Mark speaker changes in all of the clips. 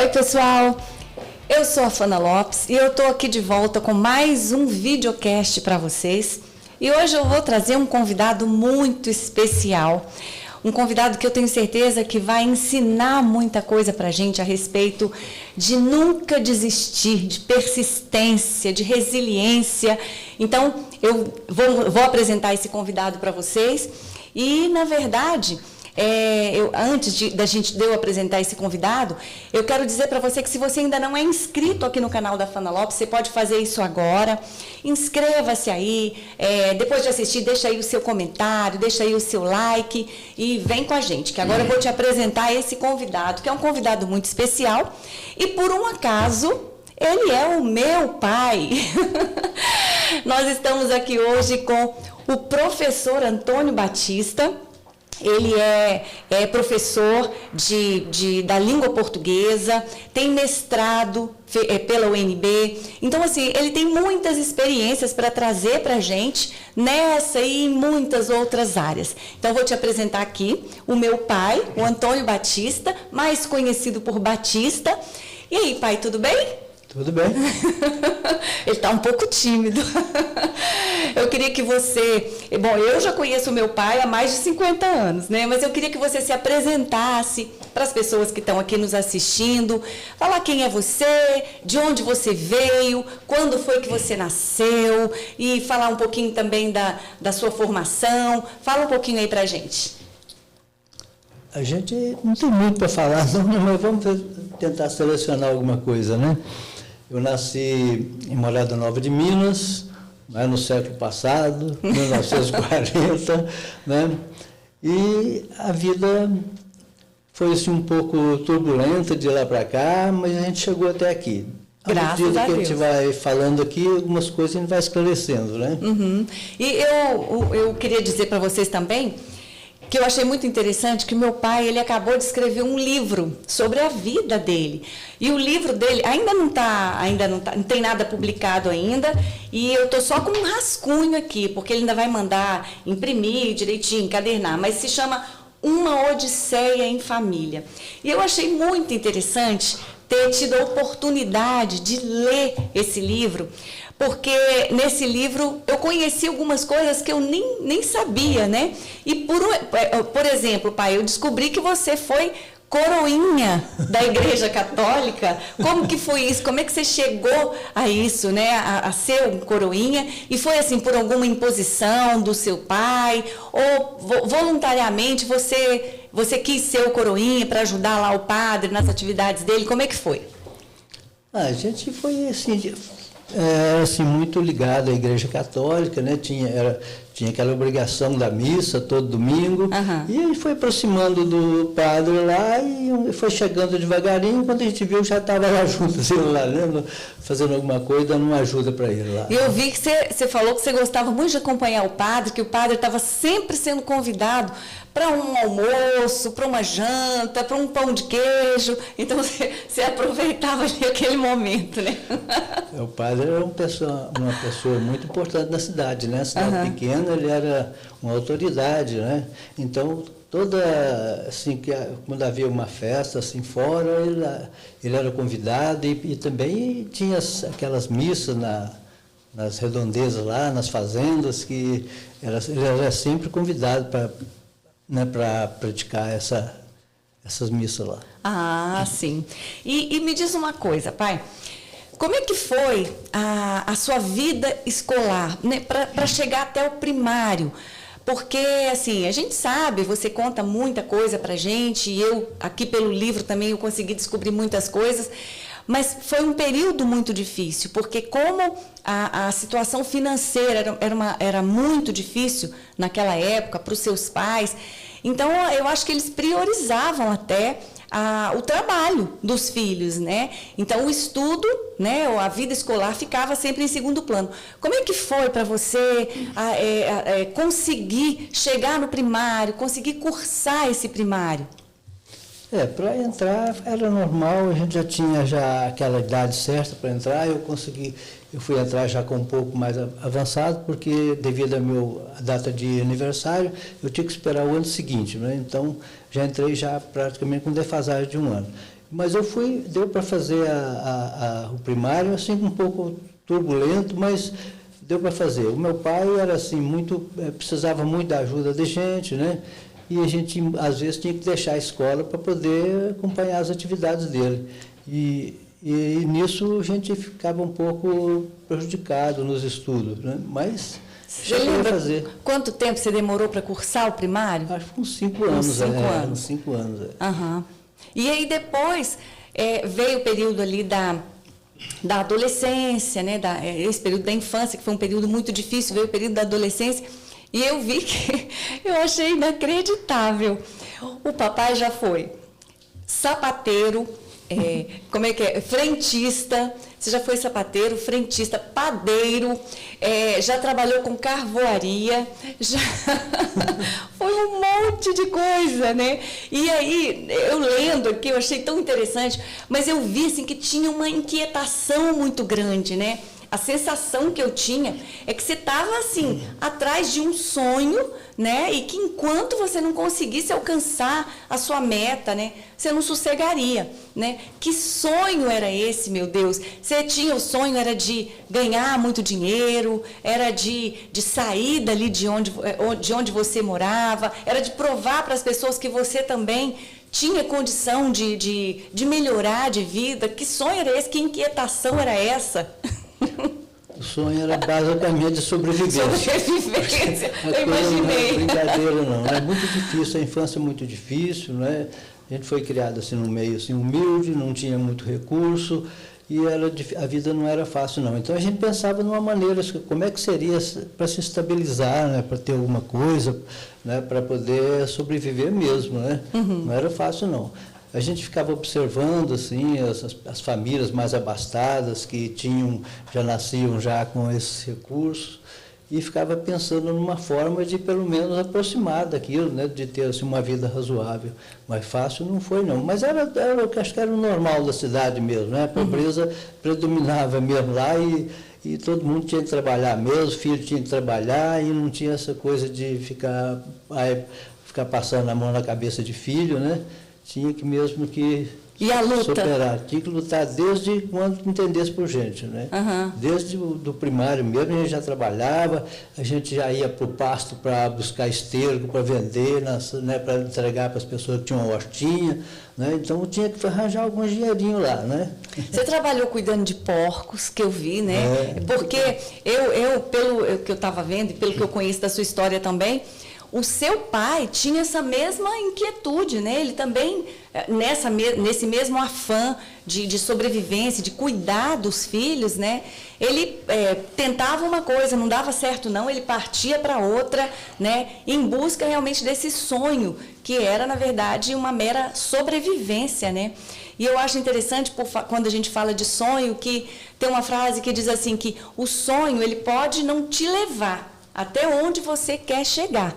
Speaker 1: Oi, pessoal. Eu sou a Fana Lopes e eu estou aqui de volta com mais um videocast para vocês. E hoje eu vou trazer um convidado muito especial. Um convidado que eu tenho certeza que vai ensinar muita coisa para a gente a respeito de nunca desistir, de persistência, de resiliência. Então, eu vou apresentar esse convidado para vocês. E, na verdade, antes de eu apresentar esse convidado, eu quero dizer para você que se você ainda não é inscrito aqui no canal da Fana Lopes, você pode fazer isso agora. Inscreva-se aí, depois de assistir, deixa aí o seu comentário, deixa aí o seu like e vem com a gente, que agora eu vou te apresentar esse convidado, que é um convidado muito especial e, por um acaso, ele é o meu pai. Nós estamos aqui hoje com o professor Antônio Batista. Ele é professor da língua portuguesa, tem mestrado pela UNB. Então, assim, ele tem muitas experiências para trazer para a gente nessa e em muitas outras áreas. Então, vou te apresentar aqui o meu pai, o Antônio Batista, mais conhecido por Batista. E aí, pai, tudo bem?
Speaker 2: Tudo bem.
Speaker 1: Ele está um pouco tímido. Eu queria que você... Bom, eu já conheço o meu pai há mais de 50 anos, né? Mas eu queria que você se apresentasse para as pessoas que estão aqui nos assistindo. Falar quem é você, de onde você veio, quando foi que você nasceu e falar um pouquinho também da sua formação. Fala um pouquinho aí para a gente.
Speaker 2: A gente não tem muito para falar, não, mas vamos tentar selecionar alguma coisa, né? Eu nasci em Morada Nova de Minas, né, no século passado, 1940, né? E a vida foi assim, um pouco turbulenta de lá para cá, mas a gente chegou até aqui.
Speaker 1: Graças a Deus.
Speaker 2: À medida que a gente vai falando aqui, algumas coisas a gente vai esclarecendo, né?
Speaker 1: Uhum. E eu queria dizer para vocês também que eu achei muito interessante que meu pai, ele acabou de escrever um livro sobre a vida dele. E o livro dele não tem nada publicado ainda, e eu estou só com um rascunho aqui, porque ele ainda vai mandar imprimir direitinho, encadernar, mas se chama Uma Odisseia em Família. E eu achei muito interessante ter tido a oportunidade de ler esse livro, porque nesse livro eu conheci algumas coisas que eu nem sabia, né? E, por exemplo, pai, eu descobri que você foi coroinha da Igreja Católica. Como que foi isso? Como é que você chegou a isso, né? A ser um coroinha? E foi assim, por alguma imposição do seu pai? Ou voluntariamente você quis ser o coroinha para ajudar lá o padre nas atividades dele? Como é que foi?
Speaker 2: A gente foi assim, muito ligado à Igreja Católica, né? Tinha aquela obrigação da missa todo domingo, e a gente foi aproximando do padre lá e foi chegando devagarinho. Quando a gente viu, já estava lá junto, assim, lá, né? Fazendo alguma coisa, dando uma ajuda para ele lá.
Speaker 1: E eu vi que você falou que você gostava muito de acompanhar o padre, que o padre estava sempre sendo convidado para um almoço, para uma janta, para um pão de queijo. Então, você aproveitava ali aquele momento, né?
Speaker 2: O padre era uma pessoa muito importante na cidade, né? A cidade pequena, ele era uma autoridade, né? Então, assim, quando havia uma festa, assim, fora, ele era convidado e também tinha aquelas missas nas redondezas lá, nas fazendas, que ele era sempre convidado para praticar essas missas lá.
Speaker 1: Ah, sim. E me diz uma coisa, pai. Como é que foi a sua vida escolar, né, para chegar até o primário? Porque, assim, a gente sabe, você conta muita coisa para a gente, e eu, aqui pelo livro também, eu consegui descobrir muitas coisas, mas foi um período muito difícil, porque como a situação financeira era muito difícil naquela época para os seus pais, então eu acho que eles priorizavam até o trabalho dos filhos, né? Então, o estudo, né, a vida escolar ficava sempre em segundo plano. Como é que foi para você conseguir chegar no primário, conseguir cursar esse primário?
Speaker 2: Para entrar era normal, a gente já tinha aquela idade certa para entrar, eu fui entrar já com um pouco mais avançado, porque devido à data de aniversário, eu tinha que esperar o ano seguinte, né? Então, já entrei já praticamente com defasagem de um ano. Mas deu para fazer o primário, assim, um pouco turbulento, mas deu para fazer. O meu pai era assim, precisava muito da ajuda da gente, né? E a gente, às vezes, tinha que deixar a escola para poder acompanhar as atividades dele. E nisso a gente ficava um pouco prejudicado nos estudos, né? Mas
Speaker 1: você lembra fazer. Quanto tempo você demorou para cursar o primário?
Speaker 2: Acho que uns 5 anos. Uns 5 anos. Uns 5 anos.
Speaker 1: Uhum. E aí depois veio o período ali da adolescência, né? Esse período da infância, que foi um período muito difícil, veio o período da adolescência, e eu vi que eu achei inacreditável. O papai já foi sapateiro, frentista, você já foi sapateiro, frentista, padeiro, já trabalhou com carvoaria, já foi um monte de coisa, né? E aí, eu lendo aqui, eu achei tão interessante, mas eu vi assim, que tinha uma inquietação muito grande, né? A sensação que eu tinha é que você estava assim, atrás de um sonho, né? E que enquanto você não conseguisse alcançar a sua meta, né? Você não sossegaria, né? Que sonho era esse, meu Deus? Você tinha o sonho, era de ganhar muito dinheiro, era de sair dali de onde você morava, era de provar para as pessoas que você também tinha condição de melhorar de vida. Que sonho era esse? Que inquietação era essa?
Speaker 2: O sonho era basicamente de sobrevivência.
Speaker 1: Sobrevivência, eu imaginei.
Speaker 2: Não é brincadeira, não. É muito difícil, a infância é muito difícil, né? A gente foi criado assim num meio assim, humilde, não tinha muito recurso, e a vida não era fácil, não. Então a gente pensava numa maneira, como é que seria para se estabilizar, né? Para ter alguma coisa, né? Para poder sobreviver mesmo, né? Uhum. Não era fácil, não. A gente ficava observando assim, as famílias mais abastadas, que já nasciam já com esses recursos, e ficava pensando numa forma de, pelo menos, aproximar daquilo, né, de ter assim, uma vida razoável. Mas fácil não foi, não. Mas acho que era o normal da cidade mesmo, né? A pobreza predominava mesmo lá, e todo mundo tinha que trabalhar mesmo, o filho tinha que trabalhar, e não tinha essa coisa de ficar passando a mão na cabeça de filho, né? Tinha que mesmo que
Speaker 1: e a luta?
Speaker 2: Superar. Tinha que lutar desde quando entendesse por gente, né? Uhum. Desde do primário mesmo, a gente já trabalhava, a gente já ia para o pasto para buscar esterco, para vender, né, para entregar para as pessoas que tinham uma hortinha, né? Então tinha que arranjar algum dinheirinho lá, né?
Speaker 1: Você trabalhou cuidando de porcos, que eu vi, né? Porque pelo que eu estava vendo e pelo que eu conheço da sua história também, o seu pai tinha essa mesma inquietude, né? Ele também, nesse mesmo afã de sobrevivência, de cuidar dos filhos, né? Ele tentava uma coisa, não dava certo não, ele partia para outra, né? Em busca realmente desse sonho, que era, na verdade, uma mera sobrevivência, né? E eu acho interessante, quando a gente fala de sonho, que tem uma frase que diz assim, que o sonho, ele pode não te levar até onde você quer chegar,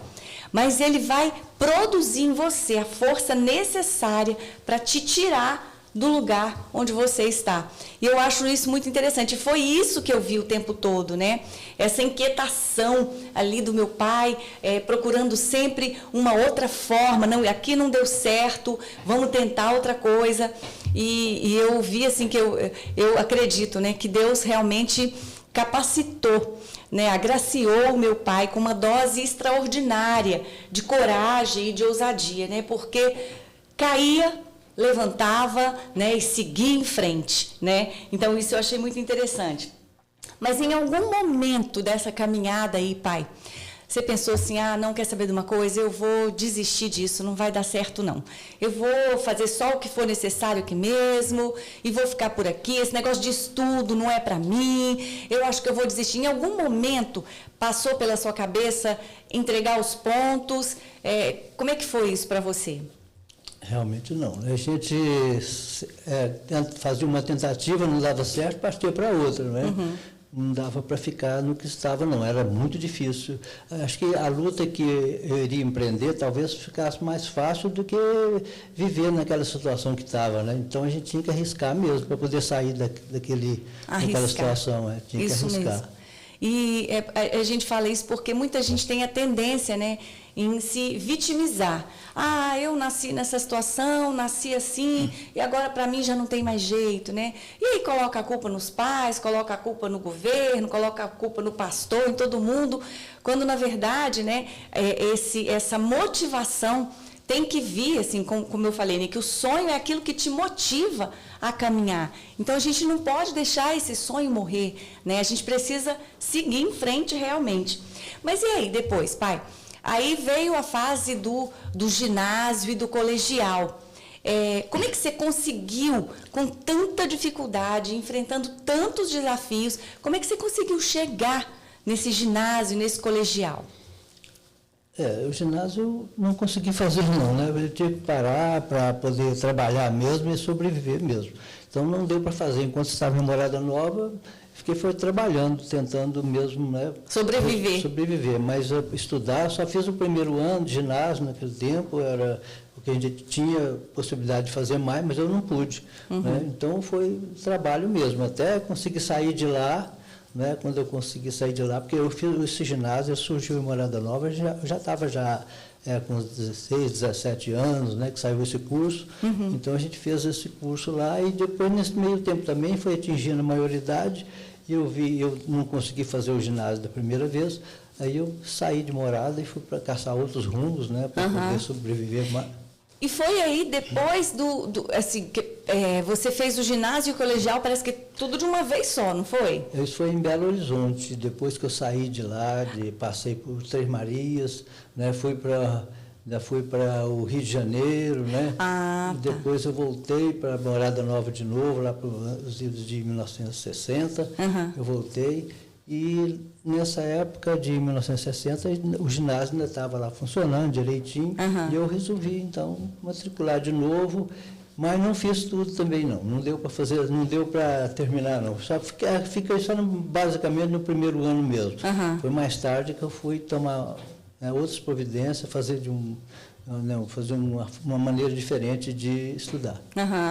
Speaker 1: mas ele vai produzir em você a força necessária para te tirar do lugar onde você está. E eu acho isso muito interessante. E foi isso que eu vi o tempo todo, né? Essa inquietação ali do meu pai, procurando sempre uma outra forma. Não, aqui não deu certo, vamos tentar outra coisa. E eu vi assim que eu acredito, né, que Deus realmente capacitou, né, agraciou o meu pai com uma dose extraordinária de coragem e de ousadia, né, porque caía, levantava, né, e seguia em frente, né. Então isso eu achei muito interessante. Mas em algum momento dessa caminhada aí, pai, você pensou assim, não quer saber de uma coisa, eu vou desistir disso, não vai dar certo não. Eu vou fazer só o que for necessário aqui mesmo, e vou ficar por aqui, esse negócio de estudo não é para mim, eu acho que eu vou desistir. Em algum momento passou pela sua cabeça entregar os pontos, como é que foi isso para você?
Speaker 2: Realmente não. A gente fazia uma tentativa, não dava certo, partia para outra, né? Uhum. Não dava para ficar no que estava, não. Era muito difícil. Acho que a luta que eu iria empreender talvez ficasse mais fácil do que viver naquela situação que estava, né? Então a gente tinha que arriscar mesmo para poder sair daquela situação. Tinha
Speaker 1: isso
Speaker 2: que arriscar.
Speaker 1: Mesmo. E a gente fala isso porque muita gente tem a tendência, né, em se vitimizar. Ah, eu nasci nessa situação, nasci assim, e agora para mim já não tem mais jeito, né? E aí coloca a culpa nos pais, coloca a culpa no governo, coloca a culpa no pastor, em todo mundo, quando na verdade, né, essa motivação tem que vir, assim, como eu falei, né, que o sonho é aquilo que te motiva a caminhar. Então a gente não pode deixar esse sonho morrer, né? A gente precisa seguir em frente realmente. Mas e aí depois, pai? Aí veio a fase do ginásio e do colegial. Como é que você conseguiu, com tanta dificuldade, enfrentando tantos desafios, como é que você conseguiu chegar nesse ginásio, nesse colegial?
Speaker 2: O ginásio eu não consegui fazer não, né? Eu tive que parar para poder trabalhar mesmo e sobreviver mesmo. Então não deu para fazer. Enquanto estava em Morada Nova, foi trabalhando, tentando mesmo, né, sobreviver. Mas estudar, só fiz o primeiro ano de ginásio naquele tempo, era o que a gente tinha possibilidade de fazer mais, mas eu não pude. Né? Então foi trabalho mesmo, até conseguir sair de lá, né, quando eu consegui sair de lá, porque eu fiz esse ginásio, surgiu em Morada Nova, eu já estava com 16, 17 anos, né, que saiu esse curso, então a gente fez esse curso lá e depois, nesse meio tempo também, foi atingindo a maioridade, e eu não consegui fazer o ginásio da primeira vez, aí eu saí de Morada e fui para caçar outros rumos, né, para poder sobreviver mais.
Speaker 1: E foi aí depois você fez o ginásio e o colegial, parece que tudo de uma vez só, não foi?
Speaker 2: Isso foi em Belo Horizonte, depois que eu saí de lá, passei por Três Marias, né, fui para o Rio de Janeiro, né? E depois eu voltei para Morada Nova de novo, lá para os idos de 1960, eu voltei. E nessa época de 1960, o ginásio ainda estava lá funcionando direitinho, e eu resolvi, então, matricular de novo, mas não fiz tudo também, não. Não deu para fazer, não deu para terminar, não. Só fiquei só basicamente no primeiro ano mesmo. Foi mais tarde que eu fui tomar outras providências, fazer uma maneira diferente de estudar.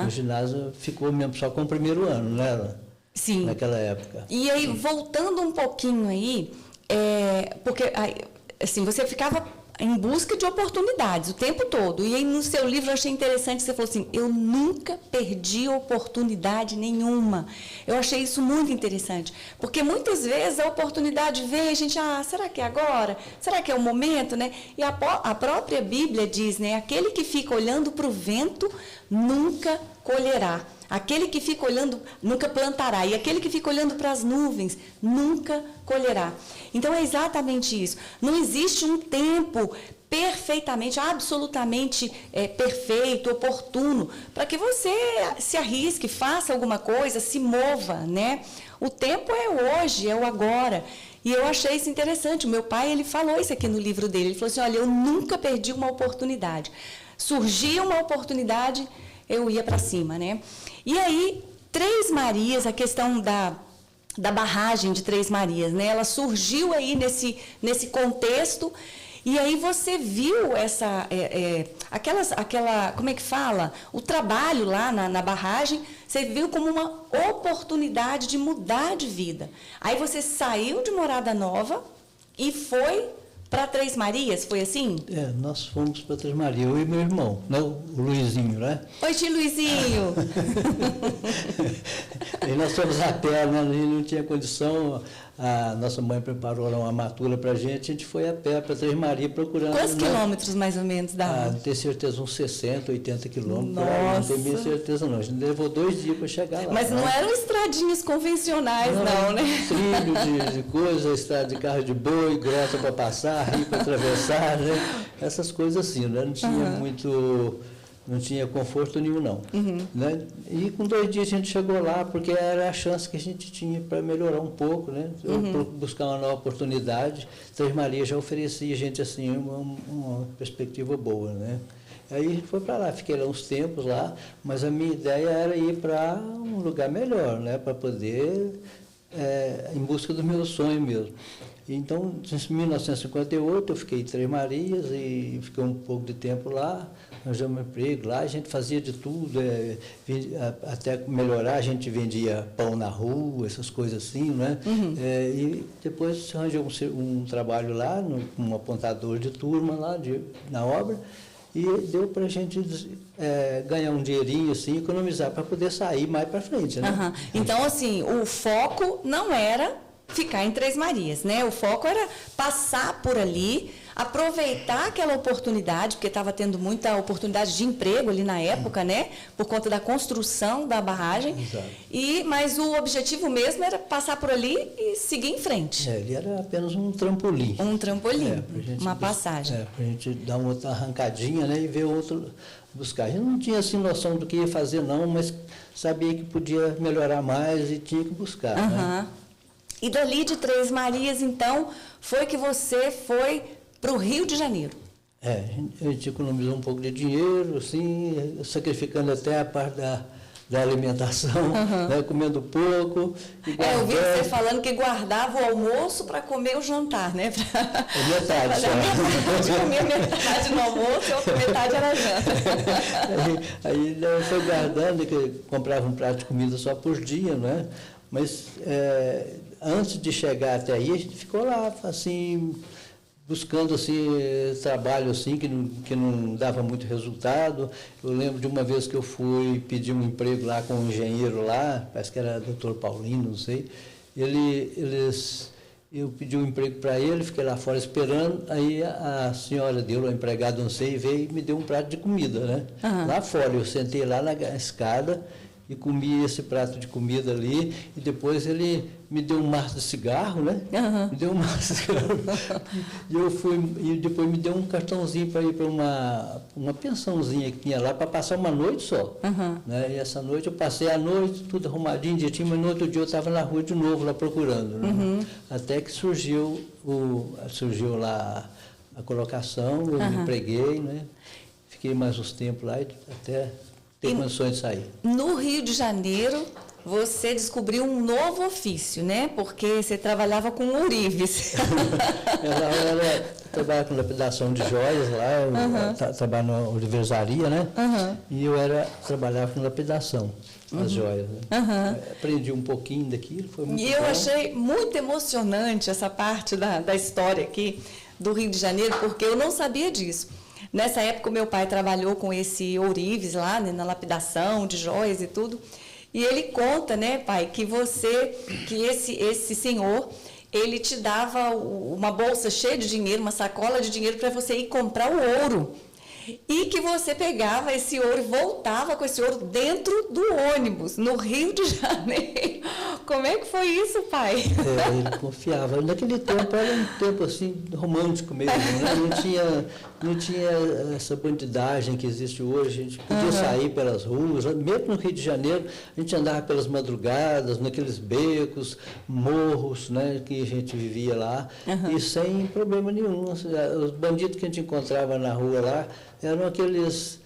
Speaker 2: O ginásio ficou mesmo só com o primeiro ano, né?
Speaker 1: Sim.
Speaker 2: Naquela época.
Speaker 1: E aí, voltando um pouquinho aí, porque assim, você ficava em busca de oportunidades o tempo todo. E aí, no seu livro, eu achei interessante, você falou assim, eu nunca perdi oportunidade nenhuma. Eu achei isso muito interessante, porque muitas vezes a oportunidade vem, a gente, será que é agora? Será que é o momento, né? E a própria Bíblia diz, né, aquele que fica olhando para o vento nunca colherá. Aquele que fica olhando nunca plantará, e aquele que fica olhando para as nuvens nunca colherá. Então é exatamente isso. Não existe um tempo perfeitamente, absolutamente perfeito, oportuno, para que você se arrisque, faça alguma coisa, se mova, né? O tempo é hoje, é o agora. E eu achei isso interessante. O meu pai, ele falou isso aqui no livro dele. Ele falou assim, olha, eu nunca perdi uma oportunidade. Surgia uma oportunidade, eu ia para cima, né? E aí, Três Marias, a questão da barragem de Três Marias, né? Ela surgiu aí nesse contexto, e aí você viu como é que fala? O trabalho lá na barragem, você viu como uma oportunidade de mudar de vida. Aí você saiu de Morada Nova e foi para Três Marias, foi assim?
Speaker 2: Nós fomos para Três Marias, eu e meu irmão, né, o Luizinho, né?
Speaker 1: Oi, tio Luizinho!
Speaker 2: E nós fomos a pé, né? A gente não tinha condição, a nossa mãe preparou uma matura para a gente foi a pé para Três Marias procurando.
Speaker 1: Quantos quilômetros mais ou menos dá?
Speaker 2: Não tenho certeza, uns 60, 80 quilômetros.
Speaker 1: Nossa!
Speaker 2: Não tenho certeza não, a gente levou 2 dias para chegar lá.
Speaker 1: Mas não eram estradinhas convencionais não, né?
Speaker 2: Trilho de coisa, estrada de carro de boi, grota para passar, rio para atravessar, né? Essas coisas assim, né? Não tinha não tinha conforto nenhum, não. Né? E com 2 dias a gente chegou lá, porque era a chance que a gente tinha para melhorar um pouco, né? Buscar uma nova oportunidade. Três Marias já oferecia a gente assim, uma perspectiva boa, né? Aí a gente foi para lá, fiquei lá uns tempos lá, mas a minha ideia era ir para um lugar melhor, né? Para poder, em busca do meu sonho mesmo. Então, em 1958, eu fiquei em Três Marias e fiquei um pouco de tempo lá, arranjamos um emprego lá, a gente fazia de tudo, até melhorar, a gente vendia pão na rua, essas coisas assim, né? E depois arranjei um trabalho lá, como apontador de turma lá, na obra, e deu para a gente ganhar um dinheirinho, assim, economizar para poder sair mais para frente, né?
Speaker 1: Então, assim, o foco não era ficar em Três Marias, né? O foco era passar por ali, aproveitar aquela oportunidade, porque estava tendo muita oportunidade de emprego ali na época, né? Por conta da construção da barragem.
Speaker 2: Exato.
Speaker 1: Mas o objetivo mesmo era passar por ali e seguir em frente.
Speaker 2: Ele era apenas um trampolim.
Speaker 1: Um trampolim, uma
Speaker 2: para
Speaker 1: passagem.
Speaker 2: a gente dar uma outra arrancadinha, né? E ver outro buscar. A gente não tinha assim noção do que ia fazer, não, mas sabia que podia melhorar mais e tinha que buscar, né?
Speaker 1: E dali de Três Marias, então, foi que você foi para o Rio de Janeiro.
Speaker 2: A gente economizou um pouco de dinheiro, assim, sacrificando até a parte da alimentação, né, comendo pouco.
Speaker 1: Eu vi você falando que guardava o almoço para comer o jantar, né?
Speaker 2: Metade só.
Speaker 1: Eu comia metade no almoço e a outra metade era janta.
Speaker 2: Aí foi guardando, que comprava um prato de comida só por dia, né? Mas antes de chegar até aí, a gente ficou lá, assim, buscando assim, trabalho assim, que não dava muito resultado. Eu lembro de uma vez que eu fui pedir um emprego lá com um engenheiro lá, parece que era Dr. Paulino, não sei. Eu pedi um emprego para ele, fiquei lá fora esperando, aí a senhora deu, a empregada, não sei, veio e me deu um prato de comida, né? Lá fora, eu sentei lá na escada e comi esse prato de comida ali, e depois ele me deu um maço de cigarro, né? Me deu um maço de cigarro. E depois me deu um cartãozinho para ir para uma pensãozinha que tinha lá, para passar uma noite só. Né? E essa noite eu passei a noite, tudo arrumadinho, direitinho, mas no outro dia eu estava na rua de novo, lá procurando. Né? Até que surgiu lá a colocação, eu me empreguei, né? Fiquei mais uns tempos lá, até ter condições de sair.
Speaker 1: No Rio de Janeiro, você descobriu um novo ofício, né? Porque você trabalhava com ourives.
Speaker 2: Eu trabalhava com lapidação de joias lá, eu trabalhava na ourivesaria, né? E eu trabalhava com lapidação, as joias. Né? Aprendi um pouquinho daquilo, foi muito bom.
Speaker 1: E eu achei muito emocionante essa parte da história aqui do Rio de Janeiro, porque eu não sabia disso. Nessa época, o meu pai trabalhou com esse ourives lá, né, na lapidação de joias e tudo. E ele conta, né, pai, que esse senhor, ele te dava uma bolsa cheia de dinheiro, uma sacola de dinheiro para você ir comprar o ouro. E que você pegava esse ouro e voltava com esse ouro dentro do ônibus, no Rio de Janeiro. Como é que foi isso, pai?
Speaker 2: Ele confiava. Naquele tempo era um tempo assim, romântico mesmo, né? Não tinha essa bandidagem que existe hoje. A gente podia sair pelas ruas, mesmo no Rio de Janeiro, a gente andava pelas madrugadas, naqueles becos, morros, né, que a gente vivia lá, e sem problema nenhum. Os bandidos que a gente encontrava na rua lá eram aqueles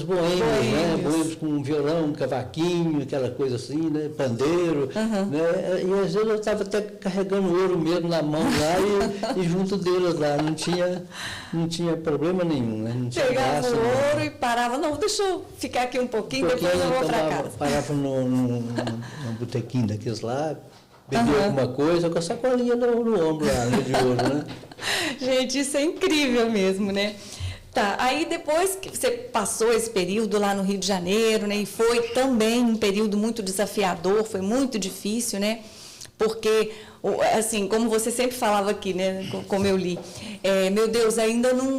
Speaker 2: boêmios, né? Boêmios com violão, cavaquinho, aquela coisa assim, né? Pandeiro, né? E às vezes eu estava até carregando ouro mesmo na mão lá e junto deles lá, não tinha problema nenhum, né? Não tinha
Speaker 1: pegava
Speaker 2: graça,
Speaker 1: o ouro e parava, não, deixa eu ficar aqui um pouquinho, depois eu vou para casa.
Speaker 2: Parava num botequinho daqueles lá, bebia alguma coisa com a sacolinha no ombro lá, né, de ouro, né?
Speaker 1: Gente, isso é incrível mesmo, né? Tá, aí depois que você passou esse período lá no Rio de Janeiro, né, e foi também um período muito desafiador, foi muito difícil, né, porque, assim, como você sempre falava aqui, né, como eu li, meu Deus,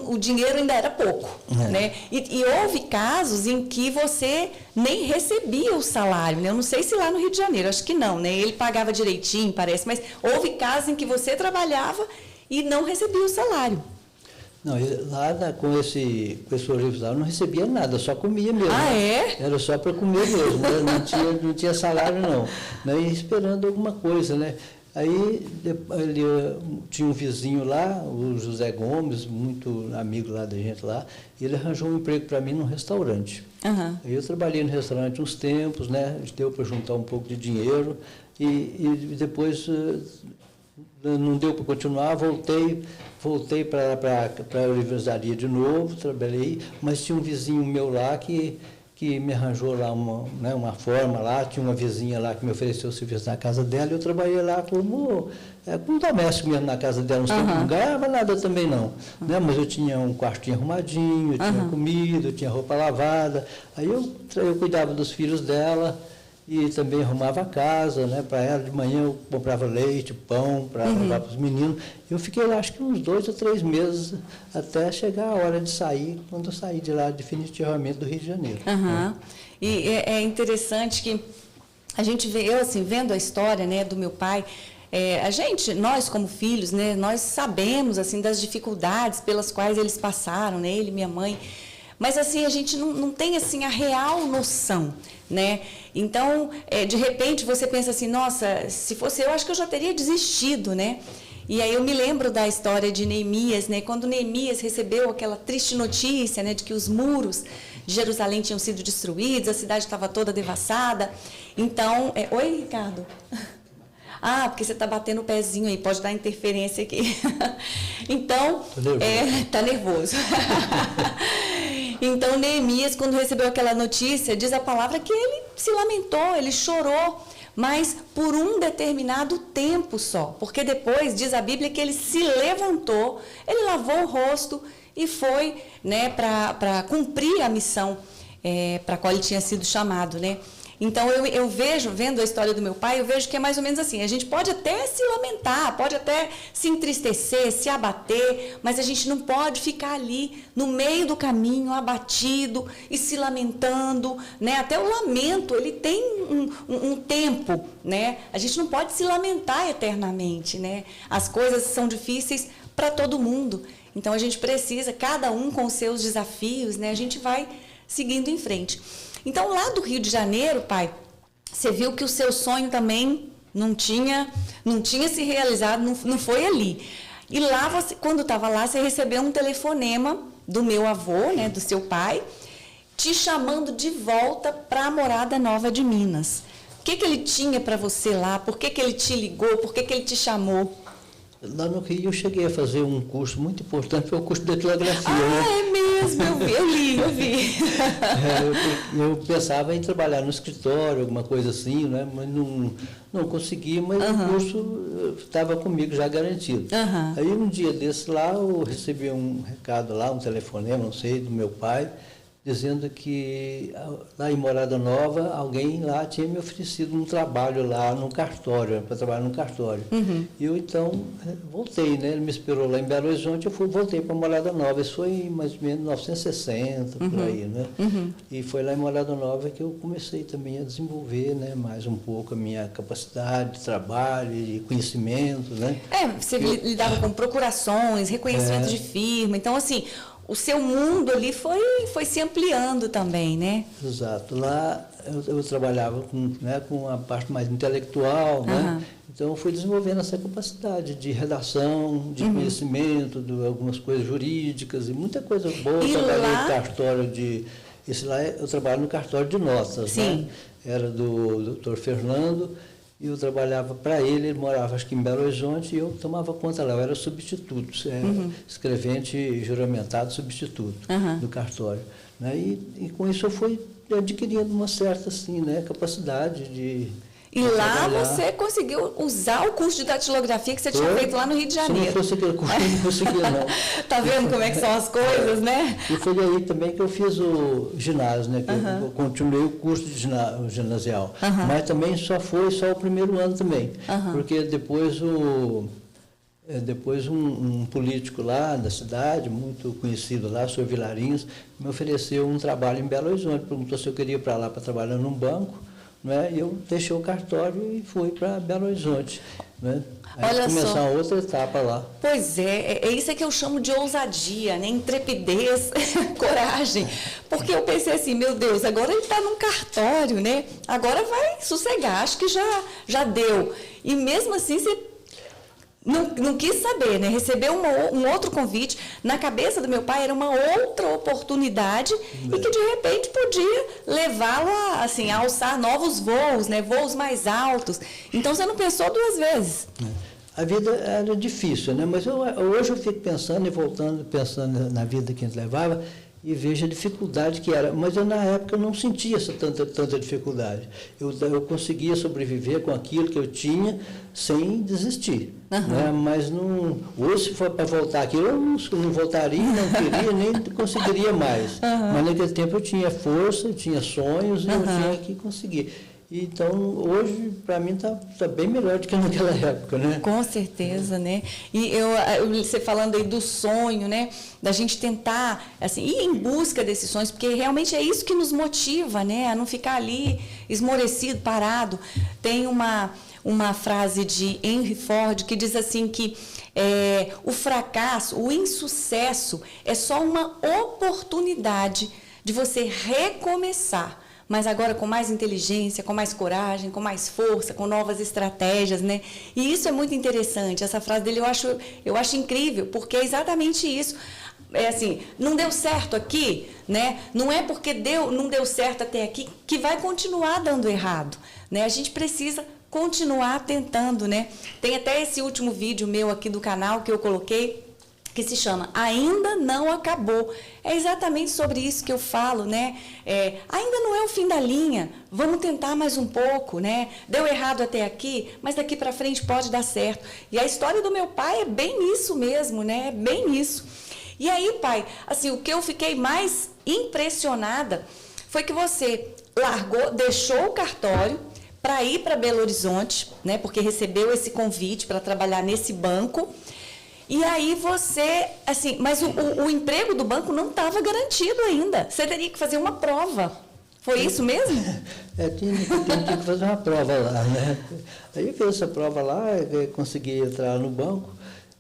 Speaker 1: o dinheiro ainda era pouco, né, e houve casos em que você nem recebia o salário, né, eu não sei se lá no Rio de Janeiro, acho que não, né, ele pagava direitinho, parece, mas houve casos em que você trabalhava e não recebia o salário.
Speaker 2: Não, lá com esse ourives lá eu não recebia nada, só comia mesmo.
Speaker 1: Ah, é?
Speaker 2: Era só para comer mesmo, né? não tinha salário não. Né? E esperando alguma coisa, né? Aí ele tinha um vizinho lá, o José Gomes, muito amigo lá da gente lá, e ele arranjou um emprego para mim num restaurante. Aí eu trabalhei no restaurante uns tempos, né? Deu para juntar um pouco de dinheiro e depois não deu para continuar, voltei para a livraria de novo, trabalhei, mas tinha um vizinho meu lá que me arranjou lá uma forma lá, tinha uma vizinha lá que me ofereceu serviço na casa dela, e eu trabalhei lá como doméstico mesmo na casa dela, não ganhava nada também não, né? Mas eu tinha um quartinho arrumadinho, eu tinha comida, eu tinha roupa lavada, aí eu cuidava dos filhos dela, e também arrumava a casa, né, para ela. De manhã eu comprava leite, pão para levar para os meninos. Eu fiquei lá acho que uns 2 ou 3 meses até chegar a hora de sair, quando eu saí de lá definitivamente do Rio de Janeiro.
Speaker 1: E é interessante que a gente vê, eu assim, vendo a história, né, do meu pai, nós como filhos, né, nós sabemos assim das dificuldades pelas quais eles passaram, né, ele e minha mãe. Mas assim, a gente não tem assim a real noção, né? Então, de repente você pensa assim, nossa, se fosse eu, acho que eu já teria desistido, né? E aí eu me lembro da história de Neemias, né? Quando Neemias recebeu aquela triste notícia, né, de que os muros de Jerusalém tinham sido destruídos, a cidade estava toda devassada. Então, oi, Ricardo. Porque você está batendo o pezinho aí, pode dar interferência aqui. Então, está nervoso. Então, Neemias, quando recebeu aquela notícia, diz a palavra que ele se lamentou, ele chorou, mas por um determinado tempo só. Porque depois, diz a Bíblia, que ele se levantou, ele lavou o rosto e foi, né, para cumprir a missão para a qual ele tinha sido chamado, né? Então, eu vejo, vendo a história do meu pai, eu vejo que é mais ou menos assim, a gente pode até se lamentar, pode até se entristecer, se abater, mas a gente não pode ficar ali, no meio do caminho, abatido e se lamentando, né? Até o lamento, ele tem um tempo, né? A gente não pode se lamentar eternamente, né? As coisas são difíceis para todo mundo, então a gente precisa, cada um com os seus desafios, né? A gente vai seguindo em frente. Então, lá do Rio de Janeiro, pai, você viu que o seu sonho também não tinha se realizado, não foi ali. E lá, você, quando estava lá, você recebeu um telefonema do meu avô, né, do seu pai, te chamando de volta para a Morada Nova de Minas. O que ele tinha para você lá? Por que ele te ligou? Por que ele te chamou?
Speaker 2: Lá no Rio eu cheguei a fazer um curso muito importante, foi o curso de datilografia. Né?
Speaker 1: É mesmo, eu vi.
Speaker 2: Eu pensava em trabalhar no escritório, alguma coisa assim, né? Mas não consegui, mas o curso estava comigo já garantido. Aí um dia desse lá, eu recebi um recado lá, um telefonema, não sei, do meu pai, dizendo que lá em Morada Nova, alguém lá tinha me oferecido um trabalho lá no cartório, para trabalhar no cartório. E eu, então, voltei, né? Ele me esperou lá em Belo Horizonte, voltei para Morada Nova. Isso foi mais ou menos 1960, por aí, né? E foi lá em Morada Nova que eu comecei também a desenvolver, né, mais um pouco a minha capacidade de trabalho e conhecimento, né?
Speaker 1: Você lidava com procurações, reconhecimento de firma, então, assim, o seu mundo ali foi se ampliando também, né?
Speaker 2: Exato. Lá eu trabalhava com a parte mais intelectual, né? Então eu fui desenvolvendo essa capacidade de redação, de conhecimento, de algumas coisas jurídicas e muita coisa boa. Eu trabalhei no cartório eu trabalho no cartório de notas, né? Era do Dr. Fernando. E eu trabalhava para ele morava acho que em Belo Horizonte, e eu tomava conta lá, eu era substituto, escrevente juramentado substituto do cartório. Né? E com isso eu fui adquirindo uma certa assim, né, capacidade de...
Speaker 1: E lá você conseguiu usar o curso de datilografia que você tinha feito lá no Rio de Janeiro.
Speaker 2: Se não fosse aquele curso, eu não conseguia, não.
Speaker 1: Tá vendo como é que são as coisas, né?
Speaker 2: E foi aí também que eu fiz o ginásio, né? Que eu continuei o curso de ginasial. Mas também foi só o primeiro ano também. Porque depois um político lá da cidade, muito conhecido lá, o senhor Vilarinhos, me ofereceu um trabalho em Belo Horizonte. Perguntou se eu queria ir para lá para trabalhar num banco. Né? E eu deixei o cartório e fui para Belo Horizonte. Né? Aí começar outra etapa lá.
Speaker 1: Pois é isso que eu chamo de ousadia, né? Intrepidez, coragem. Porque eu pensei assim, meu Deus, agora ele está num cartório, né? Agora vai sossegar, acho que já deu. E mesmo assim você não quis saber, né? Recebeu um outro convite. Na cabeça do meu pai era uma outra oportunidade e que de repente podia levá-lo a alçar novos voos, né? Voos mais altos. Então você não pensou duas vezes.
Speaker 2: a vida era difícil, né? Mas hoje eu fico pensando e pensando na vida que a gente levava, e vejo a dificuldade que era. Mas eu, na época, não sentia tanta dificuldade. Eu conseguia sobreviver com aquilo que eu tinha sem desistir. Né? Mas não, hoje, se for para voltar aquilo, eu não voltaria, não queria, nem conseguiria mais. Mas naquele tempo eu tinha força, eu tinha sonhos e eu tinha que conseguir. Então, hoje, para mim, tá bem melhor do que naquela época, né?
Speaker 1: Com certeza, né? E você falando aí do sonho, né? Da gente tentar, assim, ir em busca desses sonhos, porque realmente é isso que nos motiva, né? A não ficar ali esmorecido, parado. Tem uma frase de Henry Ford que diz assim que o fracasso, o insucesso é só uma oportunidade de você recomeçar, mas agora com mais inteligência, com mais coragem, com mais força, com novas estratégias, né? E isso é muito interessante. Essa frase dele eu acho incrível, porque é exatamente isso. É assim, não deu certo aqui, né? Não é porque não deu certo até aqui que vai continuar dando errado, né? A gente precisa continuar tentando, né? Tem até esse último vídeo meu aqui do canal que eu coloquei, que se chama Ainda Não Acabou. É exatamente sobre isso que eu falo, né? Ainda não é o fim da linha, vamos tentar mais um pouco, né? Deu errado até aqui, mas daqui para frente pode dar certo. E a história do meu pai é bem isso mesmo, né? Bem isso. E aí, pai, assim, o que eu fiquei mais impressionada foi que você deixou o cartório para ir para Belo Horizonte, né? Porque recebeu esse convite para trabalhar nesse banco. E aí você, assim, mas o emprego do banco não estava garantido ainda. Você teria que fazer uma prova. Foi isso mesmo?
Speaker 2: Tinha que fazer uma prova lá, né? Aí eu fiz essa prova lá, consegui entrar no banco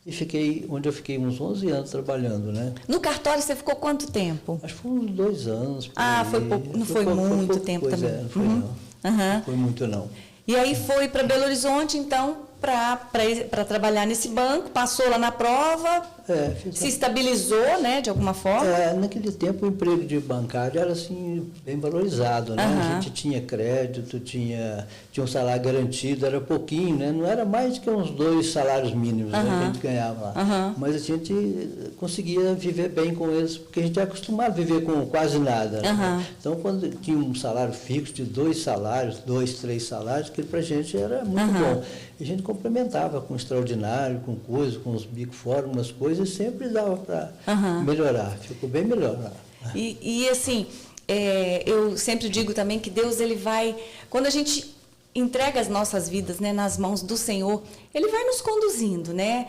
Speaker 2: e onde eu fiquei uns 11 anos trabalhando, né?
Speaker 1: No cartório você ficou quanto tempo?
Speaker 2: Acho que foi uns 2 anos.
Speaker 1: Foi pouco, não foi muito tempo também.
Speaker 2: Não foi não. Não foi muito não.
Speaker 1: E aí foi para Belo Horizonte, então, para trabalhar nesse banco, passou lá na prova, se estabilizou, né, de alguma forma?
Speaker 2: Naquele tempo o emprego de bancário era assim, bem valorizado, né? A gente tinha crédito, tinha um salário garantido, era pouquinho, né? Não era mais que uns 2 salários mínimos, né, que a gente ganhava lá. Mas a gente conseguia viver bem com eles, porque a gente é acostumado a viver com quase nada. Né? Então, quando tinha um salário fixo de 2 salários, 2, 3 salários, aquilo para a gente era muito bom. E a gente complementava com extraordinário, com coisas, com os bico fora, umas coisas, e sempre dava para melhorar. Ficou bem melhor lá.
Speaker 1: E assim, eu sempre digo também que Deus, ele vai, quando a gente entrega as nossas vidas, né, nas mãos do Senhor, Ele vai nos conduzindo, né?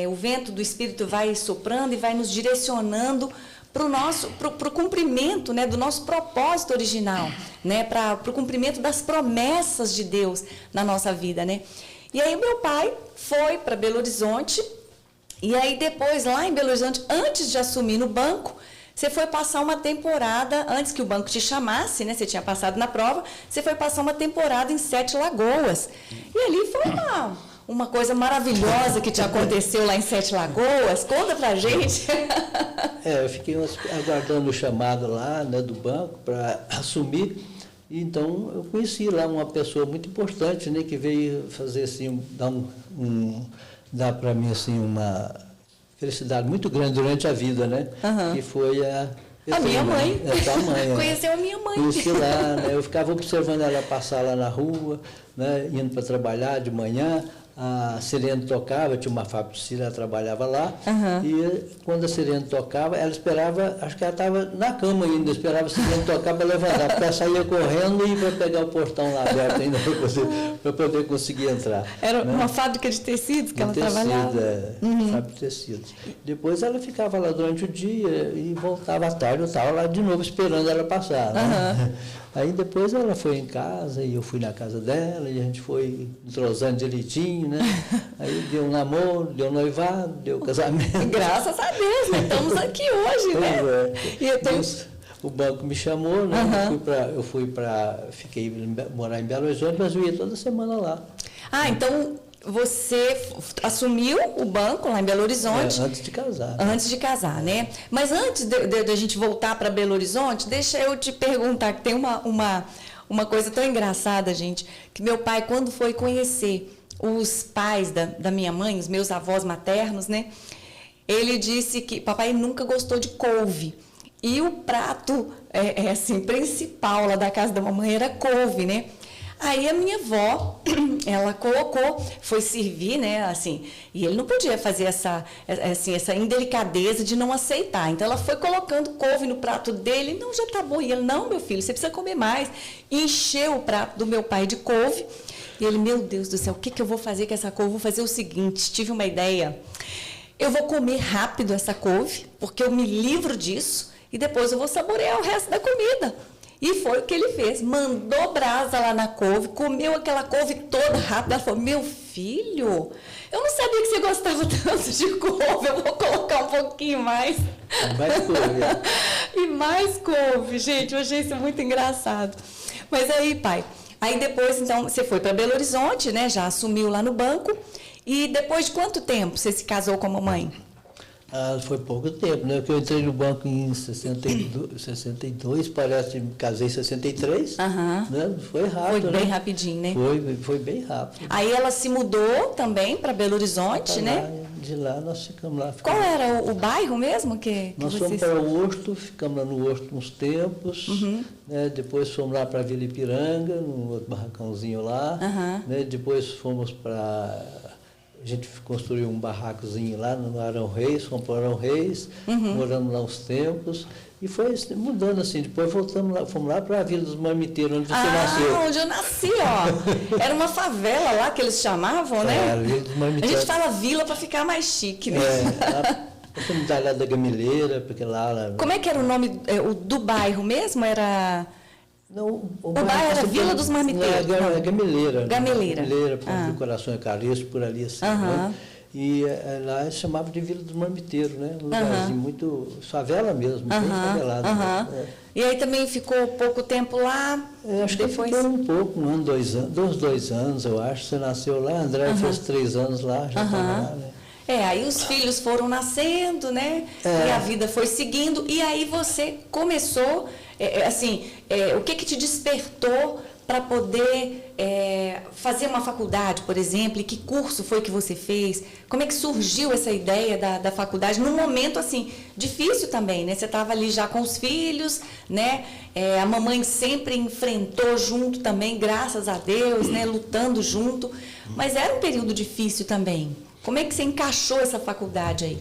Speaker 1: O vento do Espírito vai soprando e vai nos direcionando para o cumprimento, né, do nosso propósito original, né, para o cumprimento das promessas de Deus na nossa vida, né? E aí meu pai foi para Belo Horizonte, e aí depois lá em Belo Horizonte, antes de assumir no banco, você foi passar uma temporada, antes que o banco te chamasse, né? Você tinha passado na prova, você foi passar uma temporada em 7 Lagoas. E ali foi uma coisa maravilhosa que te aconteceu lá em 7 Lagoas. Conta pra gente.
Speaker 2: Eu fiquei aguardando o chamado lá, né, do banco para assumir. Então, eu conheci lá uma pessoa muito importante, né, que veio fazer assim, dar para mim assim, uma felicidade muito grande durante a vida, né? Que foi a
Speaker 1: minha mãe.
Speaker 2: Tua mãe.
Speaker 1: Conheceu a minha mãe.
Speaker 2: Conheci lá, né? Eu ficava observando ela passar lá na rua, né, indo para trabalhar de manhã. A sirene tocava, tinha uma fábrica de cera, ela trabalhava lá, e quando a sirene tocava, ela esperava, acho que ela estava na cama ainda, esperava a sirene tocar para levantar, porque ela saía correndo e ia pegar o portão lá aberto ainda para poder conseguir entrar.
Speaker 1: Era, né, uma fábrica de tecidos que ela trabalhava?
Speaker 2: Fábrica de tecidos. Depois ela ficava lá durante o dia e voltava à tarde, eu estava lá de novo esperando ela passar. Né? Aí depois ela foi em casa e eu fui na casa dela e a gente foi entrosando direitinho, né? Aí deu um namoro, deu noivado, deu casamento.
Speaker 1: Graças a Deus, né? Estamos aqui hoje, né?
Speaker 2: O banco me chamou, né? Fiquei morar em Belo Horizonte, mas eu ia toda semana lá.
Speaker 1: Então você assumiu o banco lá em Belo Horizonte.
Speaker 2: Antes de casar.
Speaker 1: Antes de casar, né? Mas antes de a gente voltar para Belo Horizonte, deixa eu te perguntar, que tem uma coisa tão engraçada, gente, que meu pai, quando foi conhecer os pais da minha mãe, os meus avós maternos, né? Ele disse que papai nunca gostou de couve. E o prato assim, principal lá da casa da mamãe era couve, né? Aí a minha avó, ela colocou, foi servir, né, assim, e ele não podia fazer essa indelicadeza de não aceitar. Então ela foi colocando couve no prato dele, não, já tá bom. E ele, não, meu filho, você precisa comer mais. E encheu o prato do meu pai de couve. E ele, meu Deus do céu, o que eu vou fazer com essa couve? Vou fazer o seguinte, tive uma ideia. Eu vou comer rápido essa couve, porque eu me livro disso, e depois eu vou saborear o resto da comida. E foi o que ele fez, mandou brasa lá na couve, comeu aquela couve toda rápida. Ela falou, meu filho, eu não sabia que você gostava tanto de couve, eu vou colocar um pouquinho mais.
Speaker 2: Mais couve.
Speaker 1: E mais couve, gente, eu achei isso muito engraçado. Mas aí, pai, aí depois, então, você foi para Belo Horizonte, né, já assumiu lá no banco, e depois de quanto tempo você se casou com a mamãe?
Speaker 2: Foi pouco tempo, né? Porque eu entrei no banco em 62, parece, me casei em 63. Né? Foi rápido.
Speaker 1: Foi bem rapidinho, né?
Speaker 2: Foi bem rápido.
Speaker 1: Aí ela se mudou também para Belo Horizonte, né?
Speaker 2: De lá nós ficamos lá.
Speaker 1: Qual era o bairro mesmo que
Speaker 2: nós
Speaker 1: vocês...
Speaker 2: fomos para o Horto, ficamos lá no Horto uns tempos, né? Depois fomos lá para a Vila Ipiranga, num outro barracãozinho lá, né? Depois fomos para... A gente construiu um barracozinho lá no Arão Reis, fomos para o Arão Reis, moramos lá uns tempos, e foi mudando assim. Depois voltamos lá, fomos lá para a Vila dos Marmiteiros, onde você nasceu.
Speaker 1: Onde eu nasci, ó. Era uma favela lá que eles chamavam, né?
Speaker 2: A Vila dos Marmiteiros.
Speaker 1: A gente fala vila para ficar mais chique, né?
Speaker 2: A comunidade lá da Gameleira, porque lá...
Speaker 1: Como é que era o nome do bairro mesmo? Era...
Speaker 2: Não,
Speaker 1: o bairro era Vila dos Marmiteiros.
Speaker 2: É Gameleira.
Speaker 1: Gameleira.
Speaker 2: Gameleira, do Coração é Calixto, por ali assim. Né? E lá se chamava de Vila dos Marmiteiros, né? Um lugarzinho muito... favela mesmo, bem favelado. Né?
Speaker 1: E aí também ficou pouco tempo lá?
Speaker 2: Acho que ficou um pouco, 2 anos, eu acho. Você nasceu lá, André fez 3 anos lá, já estava lá, né?
Speaker 1: Aí os filhos foram nascendo, né? E a vida foi seguindo. E aí você começou, o que te despertou para poder fazer uma faculdade, por exemplo? E que curso foi que você fez? Como é que surgiu essa ideia da faculdade? Num momento, assim, difícil também, né? Você estava ali já com os filhos, né? A mamãe sempre enfrentou junto também, graças a Deus, né? Lutando junto. Mas era um período difícil também. Como é que você encaixou essa faculdade aí?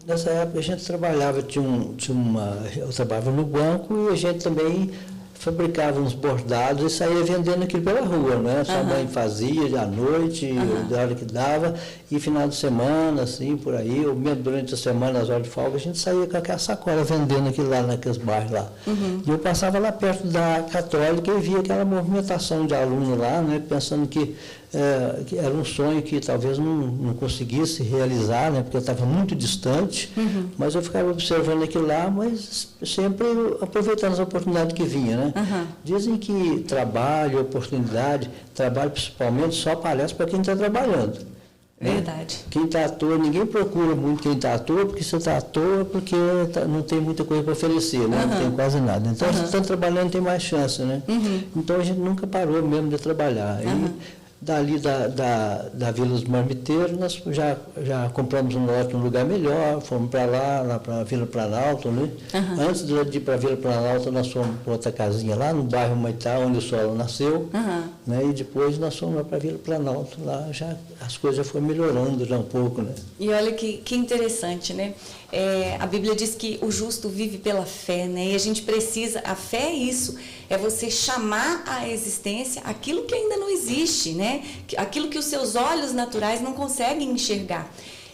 Speaker 2: Nessa época a gente trabalhava, eu trabalhava no banco e a gente também fabricava uns bordados e saía vendendo aquilo pela rua, né? Sua mãe fazia à noite, da hora que dava, e final de semana, assim, por aí, ou mesmo durante a semana, nas horas de folga, a gente saía com aquela sacola vendendo aquilo lá naqueles bairros lá. E eu passava lá perto da Católica e via aquela movimentação de aluno lá, né? Pensando que era um sonho que talvez não conseguisse realizar, né? Porque eu estava muito distante, mas eu ficava observando aquilo lá, mas sempre aproveitando as oportunidades que vinha, né? Dizem que trabalho principalmente só aparece para quem está trabalhando.
Speaker 1: Verdade.
Speaker 2: Quem está à toa, ninguém procura muito quem está à toa, porque você está à toa porque não tem muita coisa para oferecer, né? Não tem quase nada. Então, se está trabalhando, tem mais chance, né? Então, a gente nunca parou mesmo de trabalhar. E dali da Vila dos Marmiteiros, nós já compramos um lote num lugar melhor, fomos para lá para a Vila Planalto, né? Antes de ir para a Vila Planalto, nós fomos para outra casinha lá, no bairro Maitá, onde o Solo nasceu, né? E depois nós fomos lá para a Vila Planalto, lá já as coisas já foram melhorando já um pouco, né?
Speaker 1: E olha que interessante, né? A Bíblia diz que o justo vive pela fé, né? E a gente precisa, a fé é isso, é você chamar à existência aquilo que ainda não existe, né? Aquilo que os seus olhos naturais não conseguem enxergar.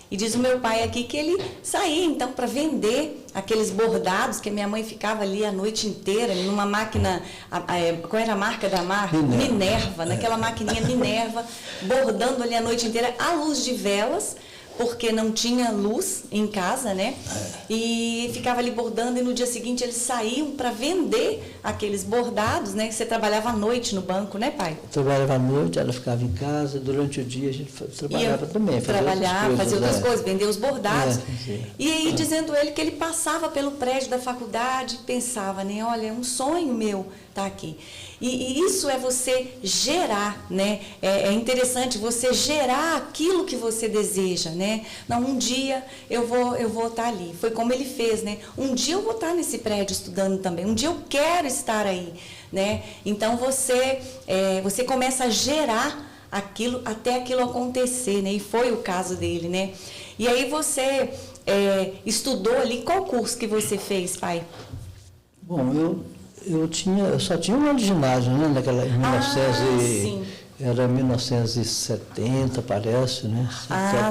Speaker 1: E diz o meu pai aqui que ele saía então para vender aqueles bordados que a minha mãe ficava ali a noite inteira numa máquina, qual era a marca da marca? Minerva, naquela maquininha Minerva, bordando ali a noite inteira à luz de velas, porque não tinha luz em casa, né? E ficava ali bordando, e no dia seguinte eles saíam para vender aqueles bordados, né? Você trabalhava à noite no banco, né, pai?
Speaker 2: Eu trabalhava à noite, ela ficava em casa, durante o dia a gente trabalhava também.
Speaker 1: Fazia outras coisas, vender os bordados.
Speaker 2: Sim.
Speaker 1: E aí dizendo ele que ele passava pelo prédio da faculdade e pensava, né? Olha, é um sonho meu estar aqui. E isso é você gerar, né? É interessante você gerar aquilo que você deseja, né? Não, um dia eu vou estar ali. Foi como ele fez, né? Um dia eu vou estar nesse prédio estudando também. Um dia eu quero estar aí, né? Então você começa a gerar aquilo até aquilo acontecer, né? E foi o caso dele, né? E aí você estudou ali, qual curso que você fez, pai?
Speaker 2: Bom, eu só tinha um ano de ginásio, né? Naquela, era 1970, parece, né?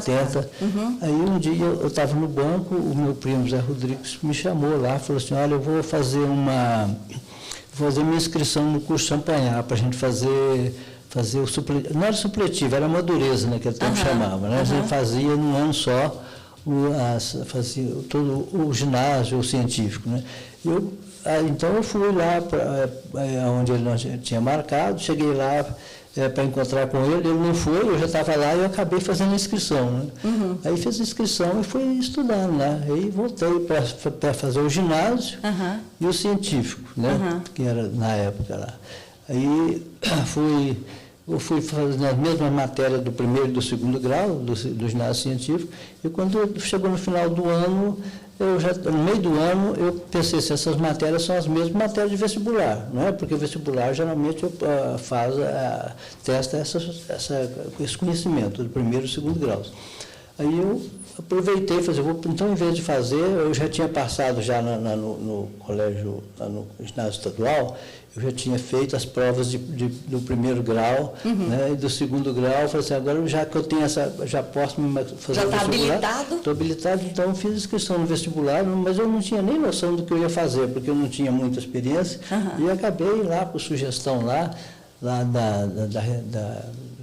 Speaker 2: 70.
Speaker 1: Tá. Uhum.
Speaker 2: Aí um dia eu estava no banco, o meu primo Zé Rodrigues me chamou lá, falou assim, olha, eu vou fazer minha inscrição no curso Champagnat, para a gente fazer o supletivo. Não era supletivo, era madureza, naquele tempo chamava, né? A gente fazia num ano só, fazia todo o ginásio, o científico, né? Então eu fui lá onde ele tinha marcado, cheguei lá para encontrar com ele não foi, eu já estava lá e eu acabei fazendo a inscrição. Né? Uhum. Aí fiz a inscrição e fui estudando lá. Aí voltei para fazer o ginásio e o científico, né? Que era na época lá. Aí eu fui fazendo as mesmas matérias do primeiro e do segundo grau, do ginásio científico, e quando chegou no final do ano, no meio do ano, eu pensei se essas matérias são as mesmas matérias de vestibular, não é? Porque o vestibular geralmente testa esse conhecimento do primeiro e segundo graus. Aí eu aproveitei e falei, então, em vez de fazer, eu já tinha passado já no colégio, no ginásio estadual, eu já tinha feito as provas do primeiro grau, né, e do segundo grau. Eu falei assim, agora já que eu tenho já posso fazer
Speaker 1: já
Speaker 2: o vestibular. Já está
Speaker 1: habilitado?
Speaker 2: Estou habilitado, então fiz inscrição no vestibular, mas eu não tinha nem noção do que eu ia fazer, porque eu não tinha muita experiência, e acabei lá por sugestão lá do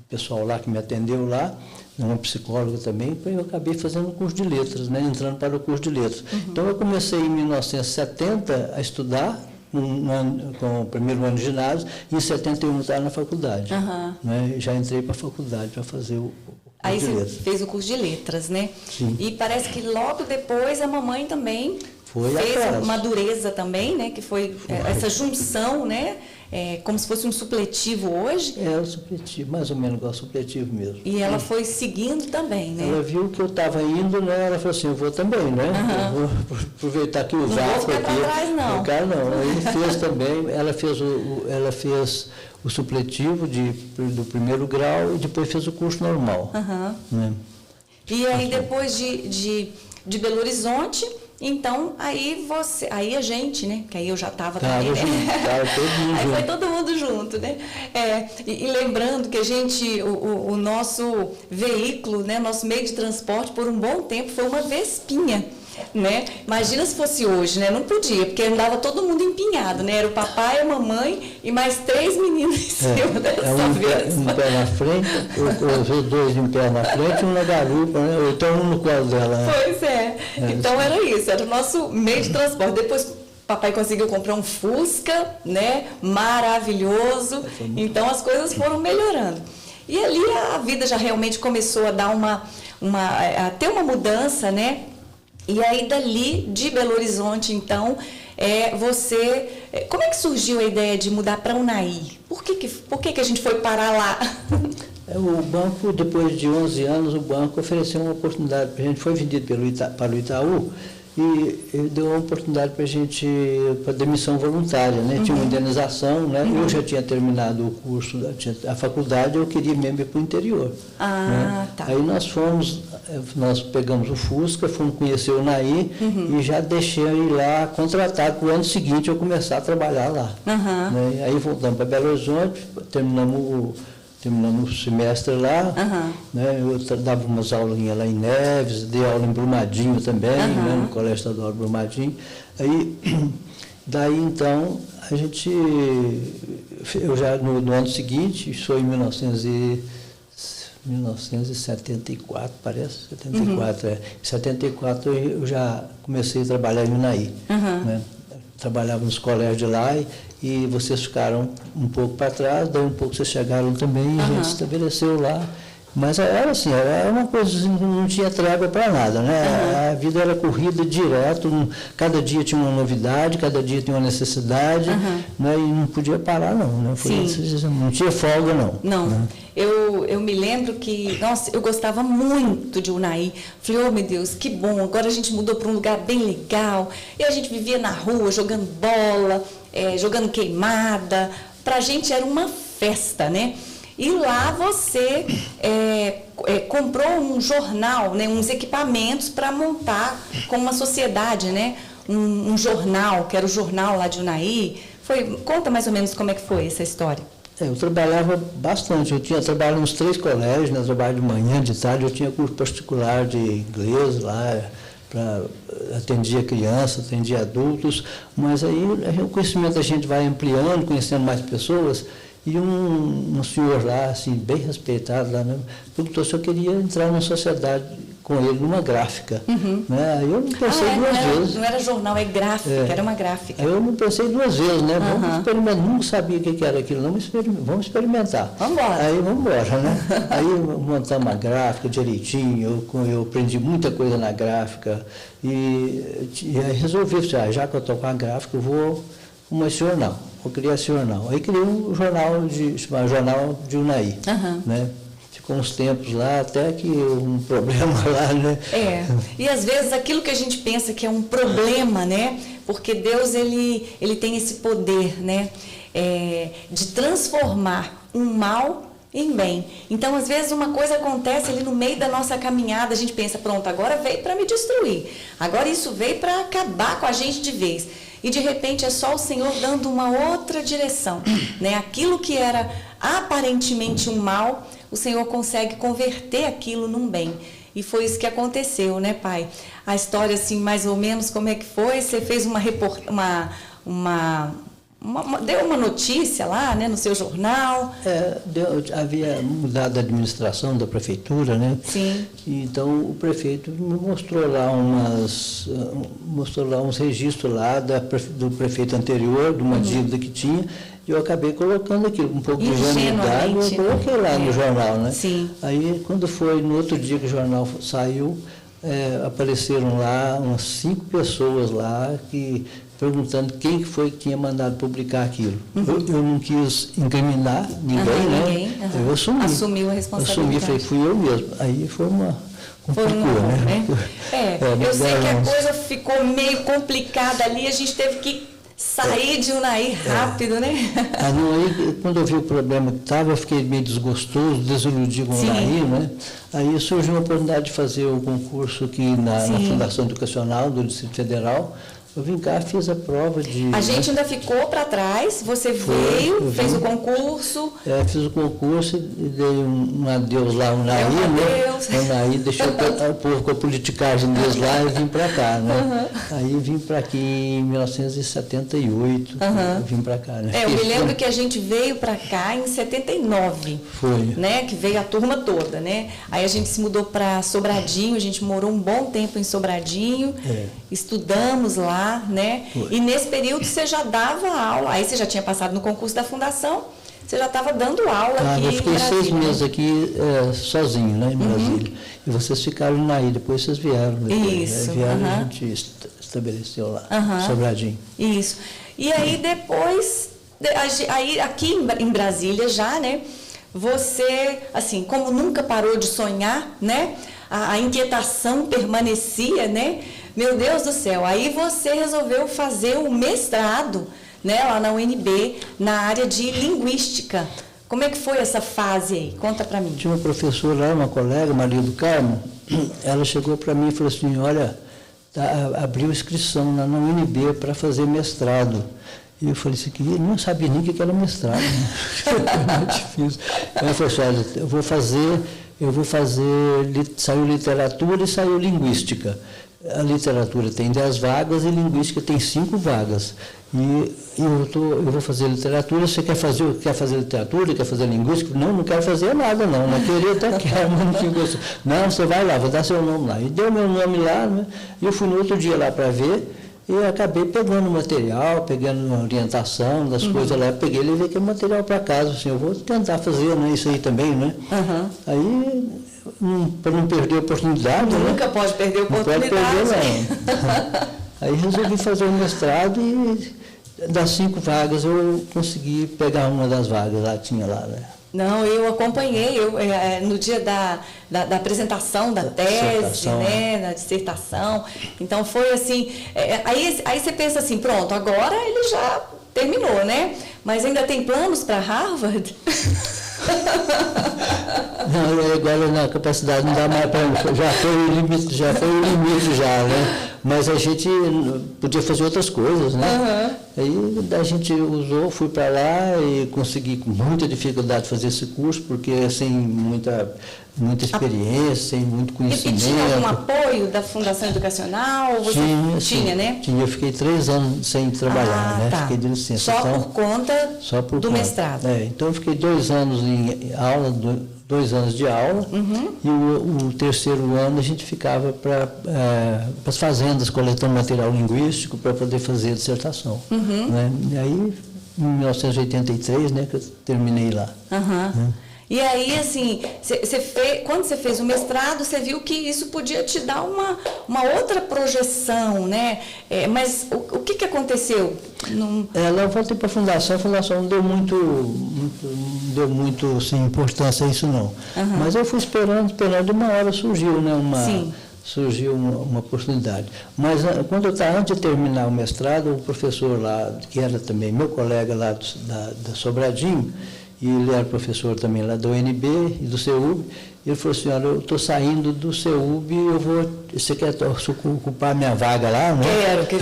Speaker 2: pessoal lá que me atendeu lá, uma psicóloga também, eu acabei fazendo o curso de letras, né, entrando para o curso de letras. Então eu comecei em 1970 a estudar, com o primeiro ano de ginásio, e em 71 estava na faculdade. Né? Já entrei para a faculdade para fazer o curso de letras.
Speaker 1: Aí você fez o curso de letras, né?
Speaker 2: Sim.
Speaker 1: E parece que logo depois a mamãe também fez uma dureza também, né? Que foi essa junção, né? Como se fosse um supletivo hoje.
Speaker 2: O supletivo, mais ou menos igual supletivo mesmo.
Speaker 1: E ela foi seguindo também, né?
Speaker 2: Ela viu que eu estava indo, né? Ela falou assim, eu vou também, né? Eu vou aproveitar que o vácuo aqui.
Speaker 1: Não vou
Speaker 2: não. Ele fez também, ela fez o supletivo do primeiro grau e depois fez o curso normal. Né?
Speaker 1: E aí depois de Belo Horizonte, então, aí a gente, né? Que aí eu já estava também, né? Aí foi todo mundo junto, né? E lembrando que o nosso veículo, né? Nosso meio de transporte, por um bom tempo, foi uma Vespinha, né? Imagina se fosse hoje, né? Não podia, porque andava todo mundo empinhado, né? Era o papai, a mamãe e mais 3 meninos em cima dessa
Speaker 2: um pé na frente, os 2 em pé na frente, um na garupa, né? Ou então um no colo dela. Né?
Speaker 1: Pois é. Então era isso, era o nosso meio de transporte. Depois papai conseguiu comprar um Fusca, né? Maravilhoso. Então as coisas foram melhorando. E ali a vida já realmente começou a dar a ter uma mudança, né? E aí, dali, de Belo Horizonte, então, como é que surgiu a ideia de mudar para Unai? Por que a gente foi parar lá?
Speaker 2: O banco, depois de 11 anos, o banco ofereceu uma oportunidade para a gente, foi vendido para o Itaú, e deu uma oportunidade para a gente, para demissão voluntária, né? Tinha uma indenização, né? Eu já tinha terminado o curso, a faculdade, eu queria mesmo ir para o interior. Né?
Speaker 1: Tá.
Speaker 2: Aí nós pegamos o Fusca, fomos conhecer o Naí e já deixei ir lá contratado para o ano seguinte eu começar a trabalhar lá. Né? Aí voltamos para Belo Horizonte, terminamos o semestre lá, né? Eu dava umas aulinhas lá em Neves, dei aula em Brumadinho também, né? No Colégio Estadual Brumadinho. Daí então, eu já no ano seguinte, isso foi em 1974, parece, 74, Em 74 eu já comecei a trabalhar em Unai, né? Trabalhava nos colégios de lá e vocês ficaram um pouco para trás, daí um pouco vocês chegaram também e a gente se estabeleceu lá. Mas era assim, era uma coisa assim, não tinha trégua para nada, né? A vida era corrida direto, cada dia tinha uma novidade, cada dia tinha uma necessidade, né? E não podia parar não, né? Não tinha folga não.
Speaker 1: Não, né? Eu me lembro que, nossa, eu gostava muito de Unai. Falei, oh meu Deus, que bom, agora a gente mudou para um lugar bem legal, e a gente vivia na rua, jogando bola, jogando queimada, para a gente era uma festa, né? E lá você comprou um jornal, né, uns equipamentos para montar com uma sociedade, né, um jornal, que era o jornal lá de Unai. Conta mais ou menos como é que foi essa história.
Speaker 2: Eu trabalhava bastante, eu tinha trabalhado nos 3 colégios, né, trabalho de manhã, de tarde, eu tinha curso particular de inglês lá, atendia crianças, atendia adultos, mas aí o conhecimento da gente vai ampliando, conhecendo mais pessoas. E um senhor lá, assim, bem respeitado, lá, né, perguntou se eu queria entrar numa sociedade com ele, numa gráfica. Né? Aí eu não pensei duas vezes.
Speaker 1: Não era jornal, gráfica, era uma gráfica.
Speaker 2: Aí eu não pensei 2 vezes, né? Vamos experimentar, nunca sabia o que era aquilo, não, vamos experimentar.
Speaker 1: Vamos embora.
Speaker 2: Aí vamos embora, né? Aí montamos uma gráfica direitinho, eu aprendi muita coisa na gráfica e aí resolvi, já que eu estou com a gráfica, eu vou com esse jornal. Vou criar esse jornal. Aí criei um jornal chamado Jornal de Unai. Né? Ficou uns tempos lá, até que um problema lá, né?
Speaker 1: E às vezes aquilo que a gente pensa que é um problema, né? Porque Deus, ele tem esse poder, né? De transformar um mal em bem. Então, às vezes, uma coisa acontece ali no meio da nossa caminhada, a gente pensa, pronto, agora veio para me destruir. Agora isso veio para acabar com a gente de vez. E de repente é só o Senhor dando uma outra direção, né? Aquilo que era aparentemente um mal, o Senhor consegue converter aquilo num bem. E foi isso que aconteceu, né, pai? A história, assim, mais ou menos, como é que foi? Você fez deu uma notícia lá, né, no seu jornal.
Speaker 2: Havia mudado a administração da prefeitura, né?
Speaker 1: Sim.
Speaker 2: Então o prefeito me mostrou lá uns registros lá do prefeito anterior, de uma dívida que tinha, e eu acabei colocando aquilo, um pouco de ingenuidade, eu coloquei lá no jornal, né? Sim. Aí quando foi no outro dia que o jornal saiu, apareceram lá umas 5 pessoas lá perguntando quem foi que tinha mandado publicar aquilo. Eu não quis incriminar ninguém, né? Eu assumi.
Speaker 1: Assumiu a responsabilidade.
Speaker 2: Falei, fui eu mesmo. Aí foi uma...
Speaker 1: né? Eu sei que a coisa ficou meio complicada ali, a gente teve que sair de Unai rápido, né?
Speaker 2: Aí, quando eu vi o problema que estava, eu fiquei meio desgostoso, desiludido com o Unai, né? Aí surgiu a oportunidade de fazer o concurso aqui na Fundação Educacional do Distrito Federal. Eu vim cá, fiz a prova de...
Speaker 1: A gente ainda ficou para trás, você veio, fez o concurso...
Speaker 2: fiz o concurso e dei um adeus lá, um Unai, né? O Unai deixou o povo com a politicagem deles lá e vim para cá, né? Aí vim para aqui em 1978, eu vim para cá, né?
Speaker 1: Eu me lembro que a gente veio para cá em 79.
Speaker 2: Foi.
Speaker 1: Né? Que veio a turma toda, né? Aí a gente se mudou para Sobradinho, a gente morou um bom tempo em Sobradinho, estudamos lá, né? E nesse período você já dava aula, aí você já tinha passado no concurso da fundação, você já estava dando aula aqui
Speaker 2: eu fiquei
Speaker 1: em Brasília.
Speaker 2: 6 meses aqui sozinho, né, em Brasília. E vocês ficaram aí, depois vocês vieram.
Speaker 1: Isso.
Speaker 2: Vieram, a gente estabeleceu lá, Sobradinho.
Speaker 1: Isso. E aí depois, aqui em Brasília já, né? Você, assim, como nunca parou de sonhar, né? A inquietação permanecia, né? Meu Deus do céu, aí você resolveu fazer o mestrado, né, lá na UNB, na área de linguística. Como é que foi essa fase aí? Conta para mim.
Speaker 2: Tinha uma professora lá, uma colega, Maria do Carmo, ela chegou para mim e falou assim, olha, abriu inscrição lá na UNB para fazer mestrado. E eu falei assim, eu não sabia nem o que era mestrado, né? Foi muito difícil. Ela falou assim, olha, eu vou fazer, saiu literatura e saiu linguística. A literatura tem 10 vagas e linguística tem 5 vagas. E eu vou fazer literatura, você quer fazer literatura, quer fazer linguística? Não quero fazer nada, não. Não queria, até quero, mas não tinha gosto. Não, você vai lá, vou dar seu nome lá. E deu meu nome lá, né? E eu fui no outro dia lá para ver, e acabei pegando material, pegando orientação das coisas lá. Peguei e levei aquele material para casa, assim, eu vou tentar fazer, né, isso aí também, né? Aí, para não perder a oportunidade,
Speaker 1: Nunca pode perder a oportunidade.
Speaker 2: Não pode perder, não. Aí resolvi fazer o mestrado e das 5 vagas eu consegui pegar uma das vagas, lá tinha lá, né?
Speaker 1: Não, eu acompanhei no dia da apresentação da tese, né, da dissertação. Então foi assim, aí você pensa assim, pronto, agora ele já terminou, né? Mas ainda tem planos para Harvard?
Speaker 2: Não, agora na capacidade não dá mais para. Já foi o limite já, né? Mas a gente podia fazer outras coisas, né? Aí a gente fui para lá e consegui com muita dificuldade fazer esse curso, porque sem muita experiência, sem muito conhecimento.
Speaker 1: E tinha algum apoio da Fundação Educacional? Você tinha, né?
Speaker 2: Tinha, eu fiquei 3 anos sem trabalhar, né?
Speaker 1: Tá.
Speaker 2: Fiquei de licença.
Speaker 1: Só por conta do mestrado?
Speaker 2: Então eu fiquei 2 anos em aula, 2 anos de aula, e o terceiro ano a gente ficava para as fazendas coletando material linguístico para poder fazer a dissertação. Né? E aí, em 1983, né, que eu terminei lá. Né?
Speaker 1: E aí, assim, quando você fez o mestrado, você viu que isso podia te dar uma outra projeção, né? Mas o que aconteceu?
Speaker 2: Lá eu voltei para a Fundação não deu muito assim, importância a isso não. Mas eu fui esperando, uma hora surgiu, né? Surgiu uma oportunidade. Mas quando eu estava, antes de terminar o mestrado, o professor lá, que era também meu colega lá da Sobradinho, e ele era professor também lá da UNB e do CEUB, ele falou assim, olha, eu estou saindo do CEUB, você quer ocupar minha vaga lá? Né?
Speaker 1: Quero.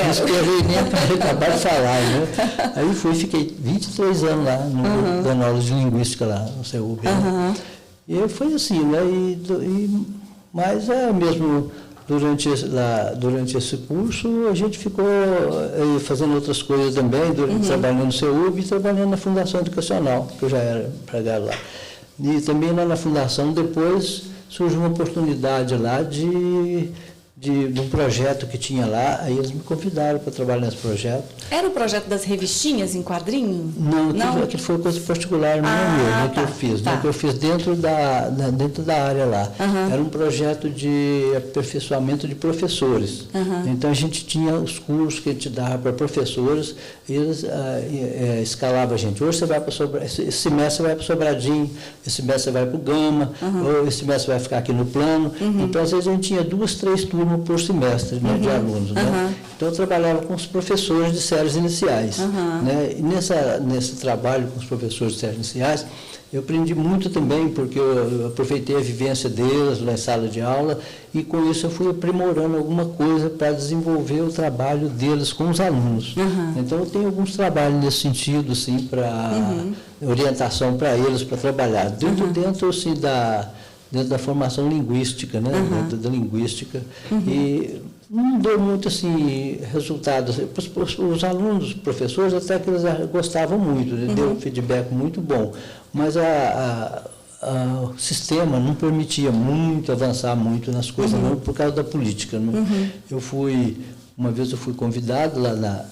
Speaker 2: Não esperei nem acabar de falar, né? Aí fiquei 23 anos lá, dando aula de linguística lá no CEUB. Né? E foi assim, né? Mas mesmo durante esse curso, a gente ficou fazendo outras coisas também, trabalhando no CEUB e trabalhando na Fundação Educacional, que eu já era empregado lá. E também lá na Fundação, depois, surgiu uma oportunidade lá de um projeto que tinha lá, aí eles me convidaram para trabalhar nesse projeto.
Speaker 1: Era o projeto das revistinhas em quadrinho?
Speaker 2: Não, aquilo foi coisa particular minha, que eu fiz, né, que eu fiz dentro da área lá. Era um projeto de aperfeiçoamento de professores. Então a gente tinha os cursos que a gente dava para professores, e eles escalavam a gente. Hoje você vai para esse semestre você vai para o Sobradinho, esse semestre você vai para o Gama, ou esse semestre você vai ficar aqui no Plano. Então às vezes a gente tinha 2, 3 turmas por semestre, né, de alunos. Né? Então eu trabalhava com os professores de séries iniciais. Né? E nesse trabalho com os professores de séries iniciais, eu aprendi muito também, porque eu aproveitei a vivência deles lá em sala de aula, e com isso eu fui aprimorando alguma coisa para desenvolver o trabalho deles com os alunos. Então eu tenho alguns trabalhos nesse sentido, assim, para orientação para eles, para trabalhar. Dentro assim, dentro da formação linguística, né? Dentro da linguística. E não deu muito assim, resultados. Os alunos, os professores, até que eles gostavam muito, deu um feedback muito bom. Mas o sistema não permitia muito avançar muito nas coisas, não, por causa da política. Não? Uma vez eu fui convidado lá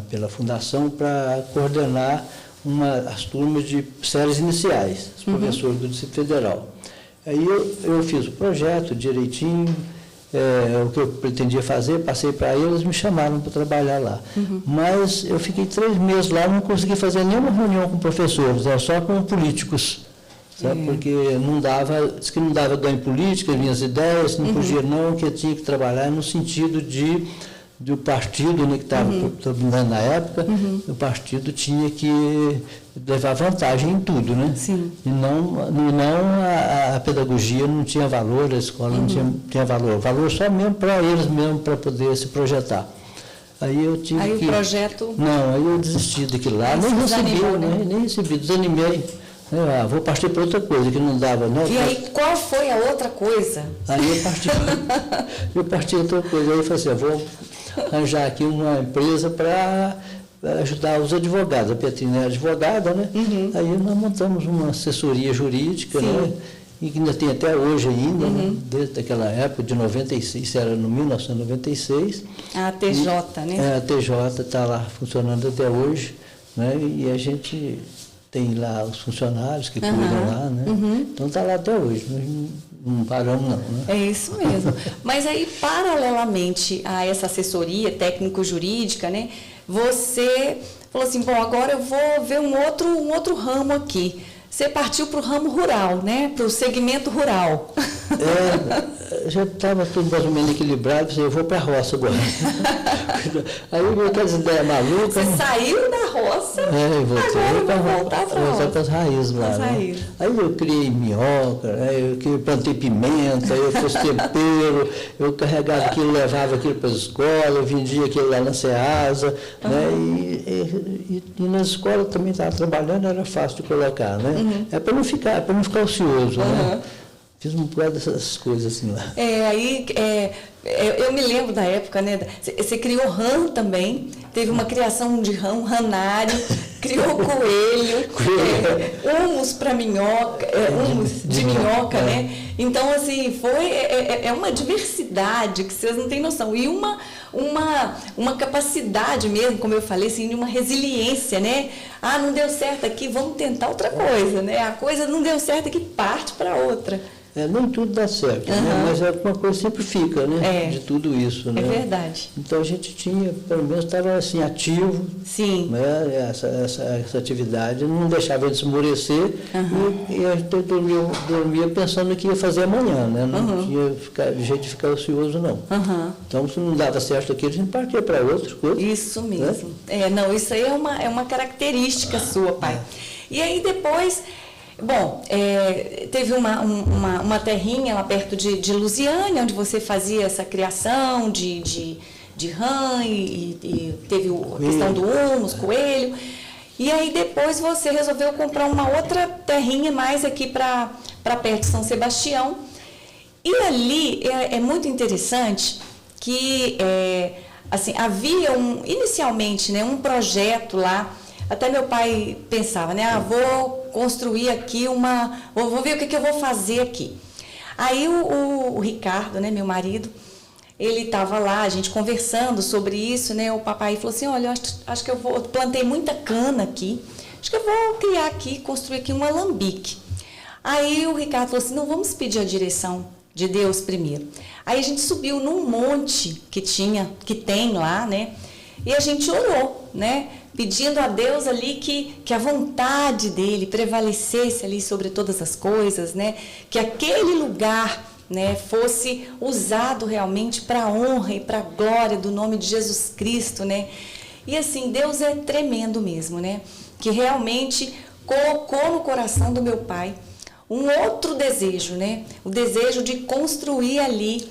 Speaker 2: pela Fundação para coordenar as turmas de séries iniciais, os professores do Distrito Federal. Aí eu fiz o projeto direitinho, o que eu pretendia fazer, passei para eles, me chamaram para trabalhar lá. Mas eu fiquei 3 meses lá, não consegui fazer nenhuma reunião com professores, era só com políticos, sabe? Porque disse que não dava ganho política, minhas ideias, não podia não, que eu tinha que trabalhar no sentido do partido, né, que estava dominando na época, o partido tinha que levar vantagem em tudo, né?
Speaker 1: Sim.
Speaker 2: E não a pedagogia não tinha valor, a escola não tinha valor. Valor só mesmo para eles mesmo, para poder se projetar. Aí eu tive
Speaker 1: o projeto...
Speaker 2: Não, aí eu desisti daquilo lá, nem recebi, desanimei. Vou partir para outra coisa, que não dava. Não,
Speaker 1: e aí, qual foi a outra coisa?
Speaker 2: Aí eu parti outra coisa. Aí eu falei assim, arranjar aqui uma empresa para ajudar os advogados. A Petrina é advogada, né? Aí nós montamos uma assessoria jurídica, né? E que ainda tem até hoje ainda, né? Desde aquela época de 96, era no 1996.
Speaker 1: A TJ, né?
Speaker 2: A TJ está lá funcionando até hoje, né? E a gente tem lá os funcionários que cuidam lá, né? Então está lá até hoje, nós não paramos não, né?
Speaker 1: É isso mesmo. Mas aí, paralelamente a essa assessoria técnico-jurídica, né? Você falou assim, bom, agora eu vou ver um outro ramo aqui. Você partiu para o ramo rural, né? Para o segmento rural.
Speaker 2: Já estava tudo mais ou menos equilibrado, eu vou para a roça agora. Aí eu vi aquelas ideias malucas.
Speaker 1: Você saiu da roça,
Speaker 2: voltei
Speaker 1: agora voltar
Speaker 2: para as raízes lá. Né? Aí eu criei minhoca, eu plantei pimenta, eu fiz tempero, eu carregava aquilo, levava aquilo para as escolas, eu vendia aquilo lá na Ceasa, né? E nas escolas também estava trabalhando, era fácil de colocar, né? É para não ficar ocioso, né? Fiz um bocado dessas coisas assim lá.
Speaker 1: Eu me lembro da época, né? Você criou rã também, teve uma criação de rã, um ranário, criou coelho, humus para minhoca, humus de minhoca, né? Então, assim, é uma diversidade que vocês não têm noção. E uma capacidade mesmo, como eu falei, assim, de uma resiliência, né? Ah, não deu certo aqui, vamos tentar outra coisa, né? A coisa não deu certo aqui, parte para outra.
Speaker 2: Nem tudo dá certo, né? Mas alguma coisa sempre fica, né? De tudo isso, né?
Speaker 1: É verdade.
Speaker 2: Então a gente tinha, pelo menos estava assim, ativo.
Speaker 1: Sim.
Speaker 2: Né? Essa atividade não deixava ele esmorecer e a gente dormia pensando no que ia fazer amanhã, né? Não tinha jeito de ficar ocioso, não. Então, se não dava certo aquilo, a gente partia para outras coisas.
Speaker 1: Isso mesmo. Né? Isso aí é uma característica sua, pai. E aí depois... Bom, teve uma terrinha lá perto de Lusiânia, onde você fazia essa criação de rã e teve a questão do humus, coelho. E aí depois você resolveu comprar uma outra terrinha mais aqui para perto de São Sebastião. E ali é muito interessante que assim, havia inicialmente, né, um projeto lá. Até meu pai pensava, né? Vou construir aqui vou ver o que eu vou fazer aqui. Aí o Ricardo, né, meu marido, ele estava lá, a gente conversando sobre isso, né? O papai falou assim, olha, acho que eu plantei muita cana aqui, acho que eu vou criar aqui, construir aqui um alambique. Aí o Ricardo falou assim, não, vamos pedir a direção de Deus primeiro. Aí a gente subiu num monte que tem lá, né? E a gente orou, né? Pedindo a Deus ali que a vontade dele prevalecesse ali sobre todas as coisas, né? Que aquele lugar, né, fosse usado realmente para a honra e para a glória do nome de Jesus Cristo, né? E assim, Deus é tremendo mesmo, né? Que realmente colocou no coração do meu pai um outro desejo, né? O desejo de construir ali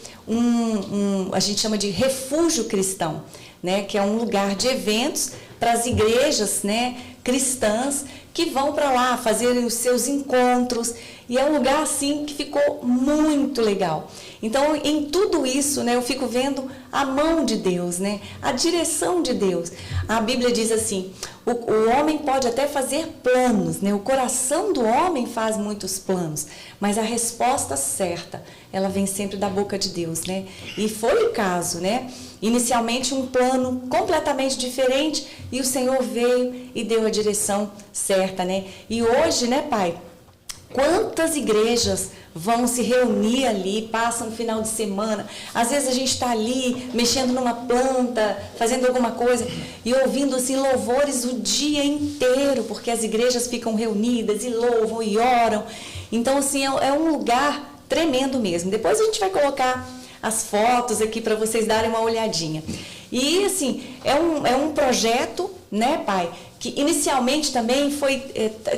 Speaker 1: a gente chama de refúgio cristão, né? Que é um lugar de eventos para as igrejas, né, cristãs que vão para lá fazer os seus encontros. E é um lugar assim que ficou muito legal. Então, em tudo isso, né, eu fico vendo a mão de Deus, né, a direção de Deus. A Bíblia diz assim, o homem pode até fazer planos, né, o coração do homem faz muitos planos, mas a resposta certa, ela vem sempre da boca de Deus, né? E foi o caso, né? Inicialmente um plano completamente diferente e o Senhor veio e deu a direção certa, né? E hoje, né, pai? Quantas igrejas vão se reunir ali, passam um final de semana, às vezes a gente está ali mexendo numa planta, fazendo alguma coisa e ouvindo assim louvores o dia inteiro, porque as igrejas ficam reunidas e louvam e oram. Então assim, é um lugar tremendo mesmo. Depois a gente vai colocar as fotos aqui para vocês darem uma olhadinha. E assim, é um projeto, né, pai, que inicialmente também foi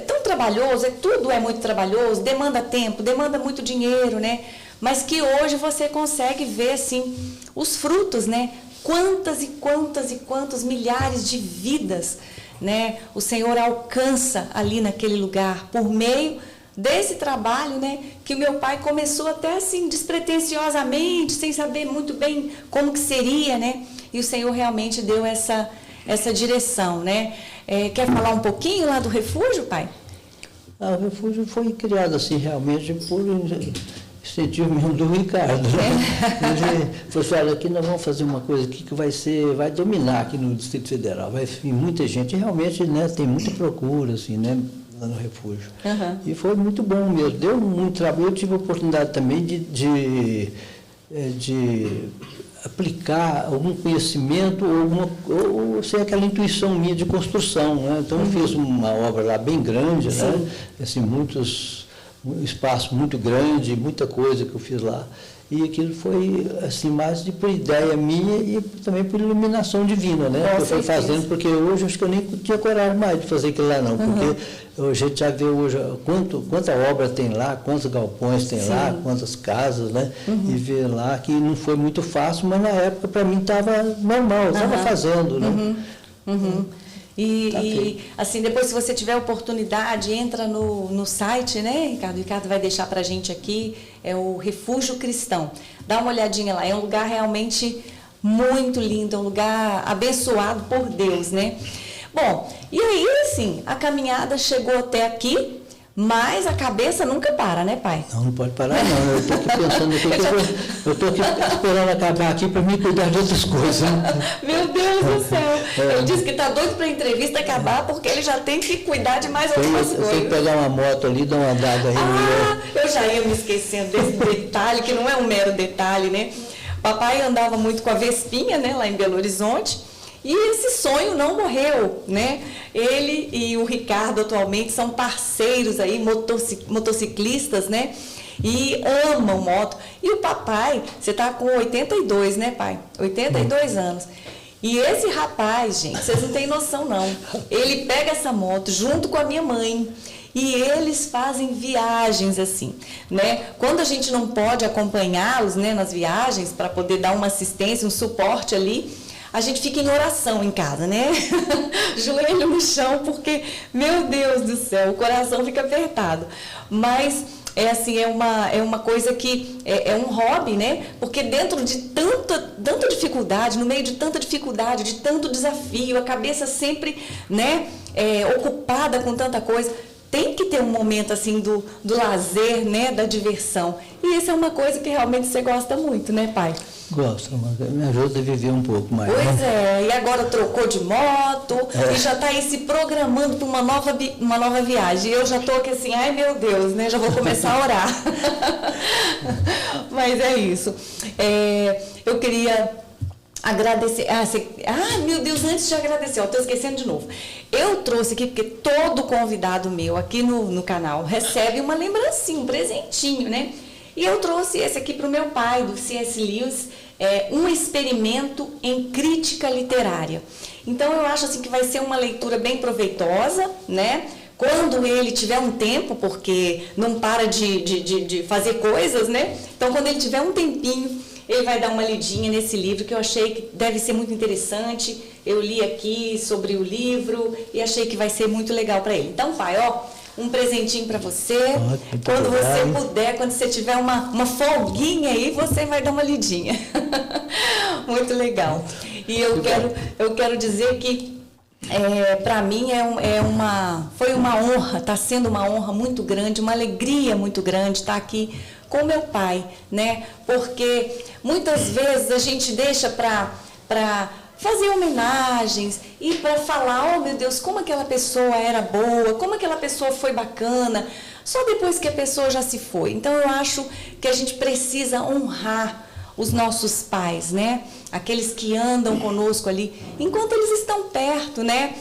Speaker 1: tão trabalhoso, tudo é muito trabalhoso, demanda tempo, demanda muito dinheiro, né? Mas que hoje você consegue ver, assim, os frutos, né? Quantas e quantas e quantos milhares de vidas, né? O Senhor alcança ali naquele lugar, por meio desse trabalho, né? Que o meu pai começou até assim, despretensiosamente, sem saber muito bem como que seria, né? e o Senhor realmente deu essa direção, né? Quer falar um pouquinho lá do refúgio, pai?
Speaker 2: O refúgio foi criado assim realmente por incentivo mesmo do Ricardo. Né? Ele falou assim, olha, aqui nós vamos fazer uma coisa aqui que vai dominar aqui no Distrito Federal, vai vir muita gente, e realmente, né, tem muita procura, assim, né, lá no refúgio. E foi muito bom mesmo, deu muito trabalho. Eu tive a oportunidade também de aplicar algum conhecimento ou sei, aquela intuição minha de construção, né? Então eu fiz uma obra lá bem grande, né? Assim, um espaço muito grande, muita coisa que eu fiz lá. E aquilo foi assim mais por ideia minha e também por iluminação divina, né? Que eu fui fazendo, porque hoje acho que eu nem tinha coragem mais de fazer aquilo lá não, porque a gente já vê hoje quanta obra tem lá, quantos galpões tem lá, quantas casas, né? E ver lá que não foi muito fácil, mas na época para mim estava normal, estava fazendo, né?
Speaker 1: E assim, depois se você tiver oportunidade, entra no site, né, Ricardo? O Ricardo vai deixar pra gente aqui, é o Refúgio Cristão. Dá uma olhadinha lá, é um lugar realmente muito lindo, é um lugar abençoado por Deus, né? Bom, e aí, assim, a caminhada chegou até aqui, mas a cabeça nunca para, né, pai?
Speaker 2: Não pode parar, não. Eu estou aqui pensando, eu estou aqui esperando acabar aqui para me cuidar de outras coisas. Né?
Speaker 1: Meu Deus do céu! Ele disse que está doido para a entrevista acabar porque ele já tem que cuidar de mais outras coisas.
Speaker 2: Eu tenho que pegar uma moto ali, dar uma andada aí.
Speaker 1: Eu já ia me esquecendo desse detalhe, que não é um mero detalhe, né? Papai andava muito com a Vespinha, né, lá em Belo Horizonte. E esse sonho não morreu, né? Ele e o Ricardo atualmente são parceiros aí, motociclistas, né? E amam moto. E o papai, você tá com 82, né, pai? 82 anos. E esse rapaz, gente, vocês não têm noção, não. Ele pega essa moto junto com a minha mãe. E eles fazem viagens assim, né? Quando a gente não pode acompanhá-los, né, nas viagens, para poder dar uma assistência, um suporte ali, a gente fica em oração em casa, né? Joelho no chão, porque, meu Deus do céu, o coração fica apertado. Mas, é uma coisa que é um hobby, né? Porque dentro de tanta dificuldade, no meio de tanta dificuldade, de tanto desafio, a cabeça sempre, né, ocupada com tanta coisa, tem que ter um momento assim do lazer, né, da diversão. E isso é uma coisa que realmente você gosta muito, né, pai?
Speaker 2: Gosto, mas me ajuda a viver um pouco mais.
Speaker 1: Pois é, e agora trocou de moto e já está aí se programando para uma nova viagem. Eu já estou aqui assim, ai meu Deus, né? Já vou começar a orar. Mas é isso. Eu queria agradecer. Meu Deus, antes de agradecer, estou esquecendo de novo. Eu trouxe aqui, porque todo convidado meu aqui no canal recebe uma lembrancinha, um presentinho, né? E eu trouxe esse aqui para o meu pai, do C.S. Lewis, um experimento em crítica literária. Então, eu acho assim que vai ser uma leitura bem proveitosa, né? Quando ele tiver um tempo, porque não para de fazer coisas, né? Então, quando ele tiver um tempinho, ele vai dar uma lidinha nesse livro, que eu achei que deve ser muito interessante. Eu li aqui sobre o livro e achei que vai ser muito legal para ele. Então, pai, um presentinho para você. Quando você puder, quando você tiver uma folguinha aí, você vai dar uma lidinha. Muito legal. E eu quero dizer que para mim foi uma honra, está sendo uma honra muito grande, uma alegria muito grande estar aqui com meu pai, né? Porque muitas vezes a gente deixa para fazer homenagens e para falar, oh meu Deus, como aquela pessoa era boa, como aquela pessoa foi bacana, só depois que a pessoa já se foi. Então eu acho que a gente precisa honrar os nossos pais, né? Aqueles que andam conosco ali, enquanto eles estão perto, né?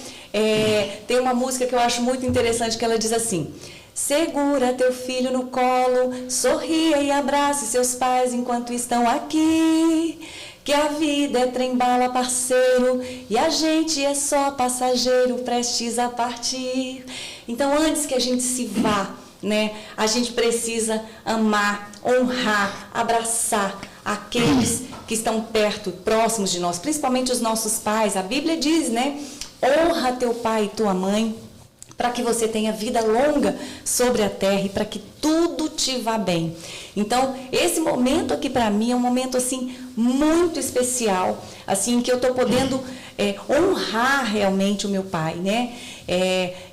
Speaker 1: Tem uma música que eu acho muito interessante que ela diz assim: segura teu filho no colo, sorria e abrace seus pais enquanto estão aqui. Que a vida é trem-bala, parceiro, e a gente é só passageiro, prestes a partir. Então, antes que a gente se vá, né, a gente precisa amar, honrar, abraçar aqueles que estão perto, próximos de nós, principalmente os nossos pais. A Bíblia diz, né, honra teu pai e tua mãe, para que você tenha vida longa sobre a terra e para que tudo te vá bem. Então, esse momento aqui para mim é um momento assim muito especial, assim que eu estou podendo honrar realmente o meu pai, né?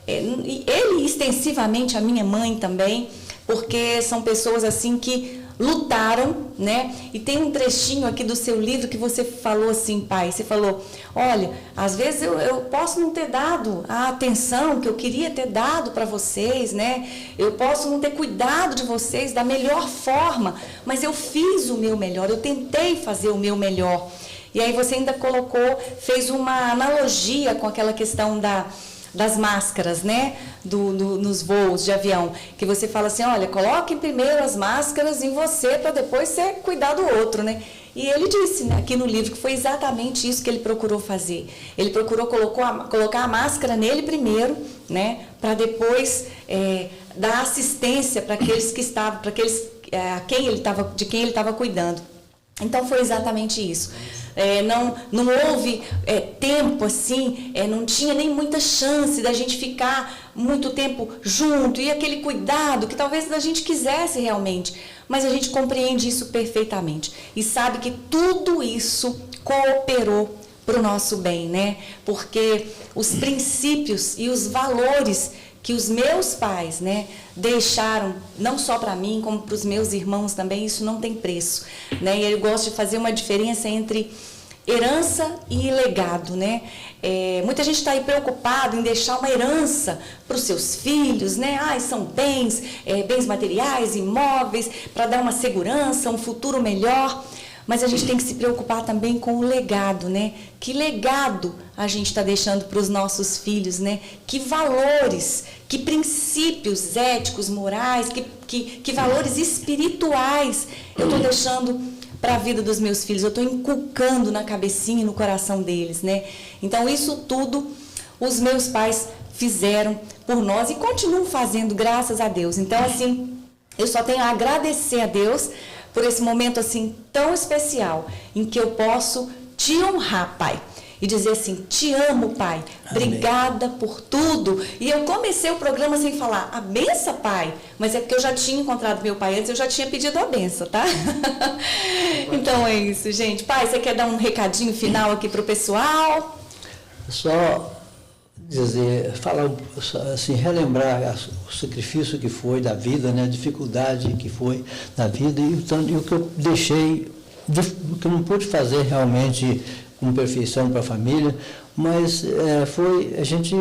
Speaker 1: Ele extensivamente a minha mãe também, porque são pessoas assim que lutaram, né? E tem um trechinho aqui do seu livro que você falou assim, pai, você falou, olha, às vezes eu posso não ter dado a atenção que eu queria ter dado para vocês, né? Eu posso não ter cuidado de vocês da melhor forma, mas eu fiz o meu melhor, eu tentei fazer o meu melhor. E aí você ainda fez uma analogia com aquela questão das máscaras, né, nos voos de avião, que você fala assim, olha, coloque primeiro as máscaras em você para depois você cuidar do outro, né? E ele disse, né, aqui no livro que foi exatamente isso que ele procurou fazer. Ele procurou colocar a máscara nele primeiro, né, para depois dar assistência para aqueles que estavam, de quem ele estava cuidando. Então foi exatamente isso. Não houve tempo assim, não tinha nem muita chance da gente ficar muito tempo junto e aquele cuidado que talvez a gente quisesse realmente, mas a gente compreende isso perfeitamente e sabe que tudo isso cooperou para o nosso bem, né? Porque os princípios e os valores que os meus pais, né, deixaram, não só para mim, como para os meus irmãos também, isso não tem preço, né? E eu gosto de fazer uma diferença entre herança e legado, né? Muita gente está aí preocupado em deixar uma herança para os seus filhos, né? São bens materiais, imóveis, para dar uma segurança, um futuro melhor. Mas a gente tem que se preocupar também com o legado, né? Que legado a gente está deixando para os nossos filhos, né? Que valores, que princípios éticos, morais, que valores espirituais eu estou deixando para a vida dos meus filhos. Eu estou inculcando na cabecinha e no coração deles, né? Então, isso tudo os meus pais fizeram por nós e continuam fazendo, graças a Deus. Então, assim, eu só tenho a agradecer a Deus por esse momento assim tão especial em que eu posso te honrar, pai, e dizer assim, te amo, pai, obrigada por tudo. E eu comecei o programa sem falar a benção, pai, mas é porque eu já tinha encontrado meu pai antes, eu já tinha pedido a benção, tá? Então é isso, gente. Pai, você quer dar um recadinho final aqui pro pessoal?
Speaker 2: Só falar assim, relembrar o sacrifício que foi da vida, né, a dificuldade que foi da vida e o que eu deixei, o que eu não pude fazer realmente com perfeição para a família, mas a gente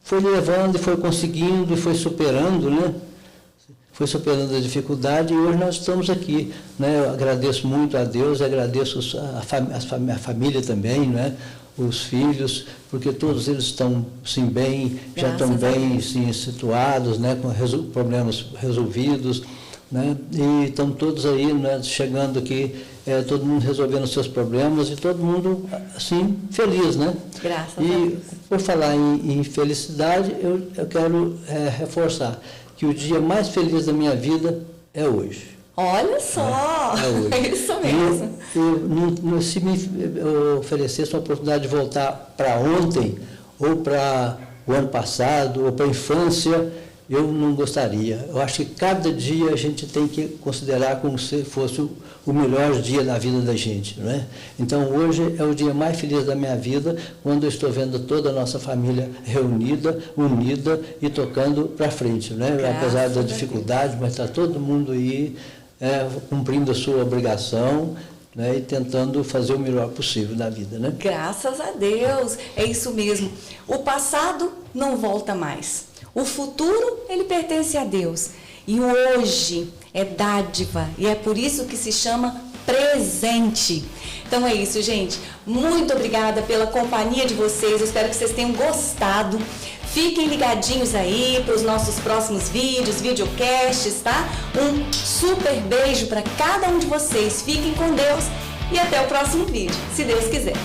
Speaker 2: foi levando e foi conseguindo e foi superando, né? Foi superando a dificuldade e hoje nós estamos aqui, né? Eu agradeço muito a Deus, agradeço a família também, né? Os filhos, porque todos eles estão sim bem, já estão bem sim, situados, né, com problemas resolvidos, né, e estão todos aí, né, chegando aqui, todo mundo resolvendo seus problemas e todo mundo assim feliz, né?
Speaker 1: Graças a Deus.
Speaker 2: E por falar em felicidade, eu quero reforçar que o dia mais feliz da minha vida é hoje.
Speaker 1: Olha só, é isso mesmo.
Speaker 2: Se me oferecesse uma oportunidade de voltar para ontem, ou para o ano passado, ou para a infância, eu não gostaria. Eu acho que cada dia a gente tem que considerar como se fosse o melhor dia da vida da gente, não é? Então, hoje é o dia mais feliz da minha vida, quando eu estou vendo toda a nossa família reunida, unida e tocando para frente, né? Apesar da dificuldade, mas está todo mundo aí cumprindo a sua obrigação, né, e tentando fazer o melhor possível na vida, né?
Speaker 1: Graças a Deus, é isso mesmo. O passado não volta mais. O futuro, ele pertence a Deus. E o hoje é dádiva, e é por isso que se chama presente. Então é isso, gente. Muito obrigada pela companhia de vocês. Eu espero que vocês tenham gostado. Fiquem ligadinhos aí para os nossos próximos vídeos, videocasts, tá? Um super beijo para cada um de vocês. Fiquem com Deus e até o próximo vídeo, se Deus quiser.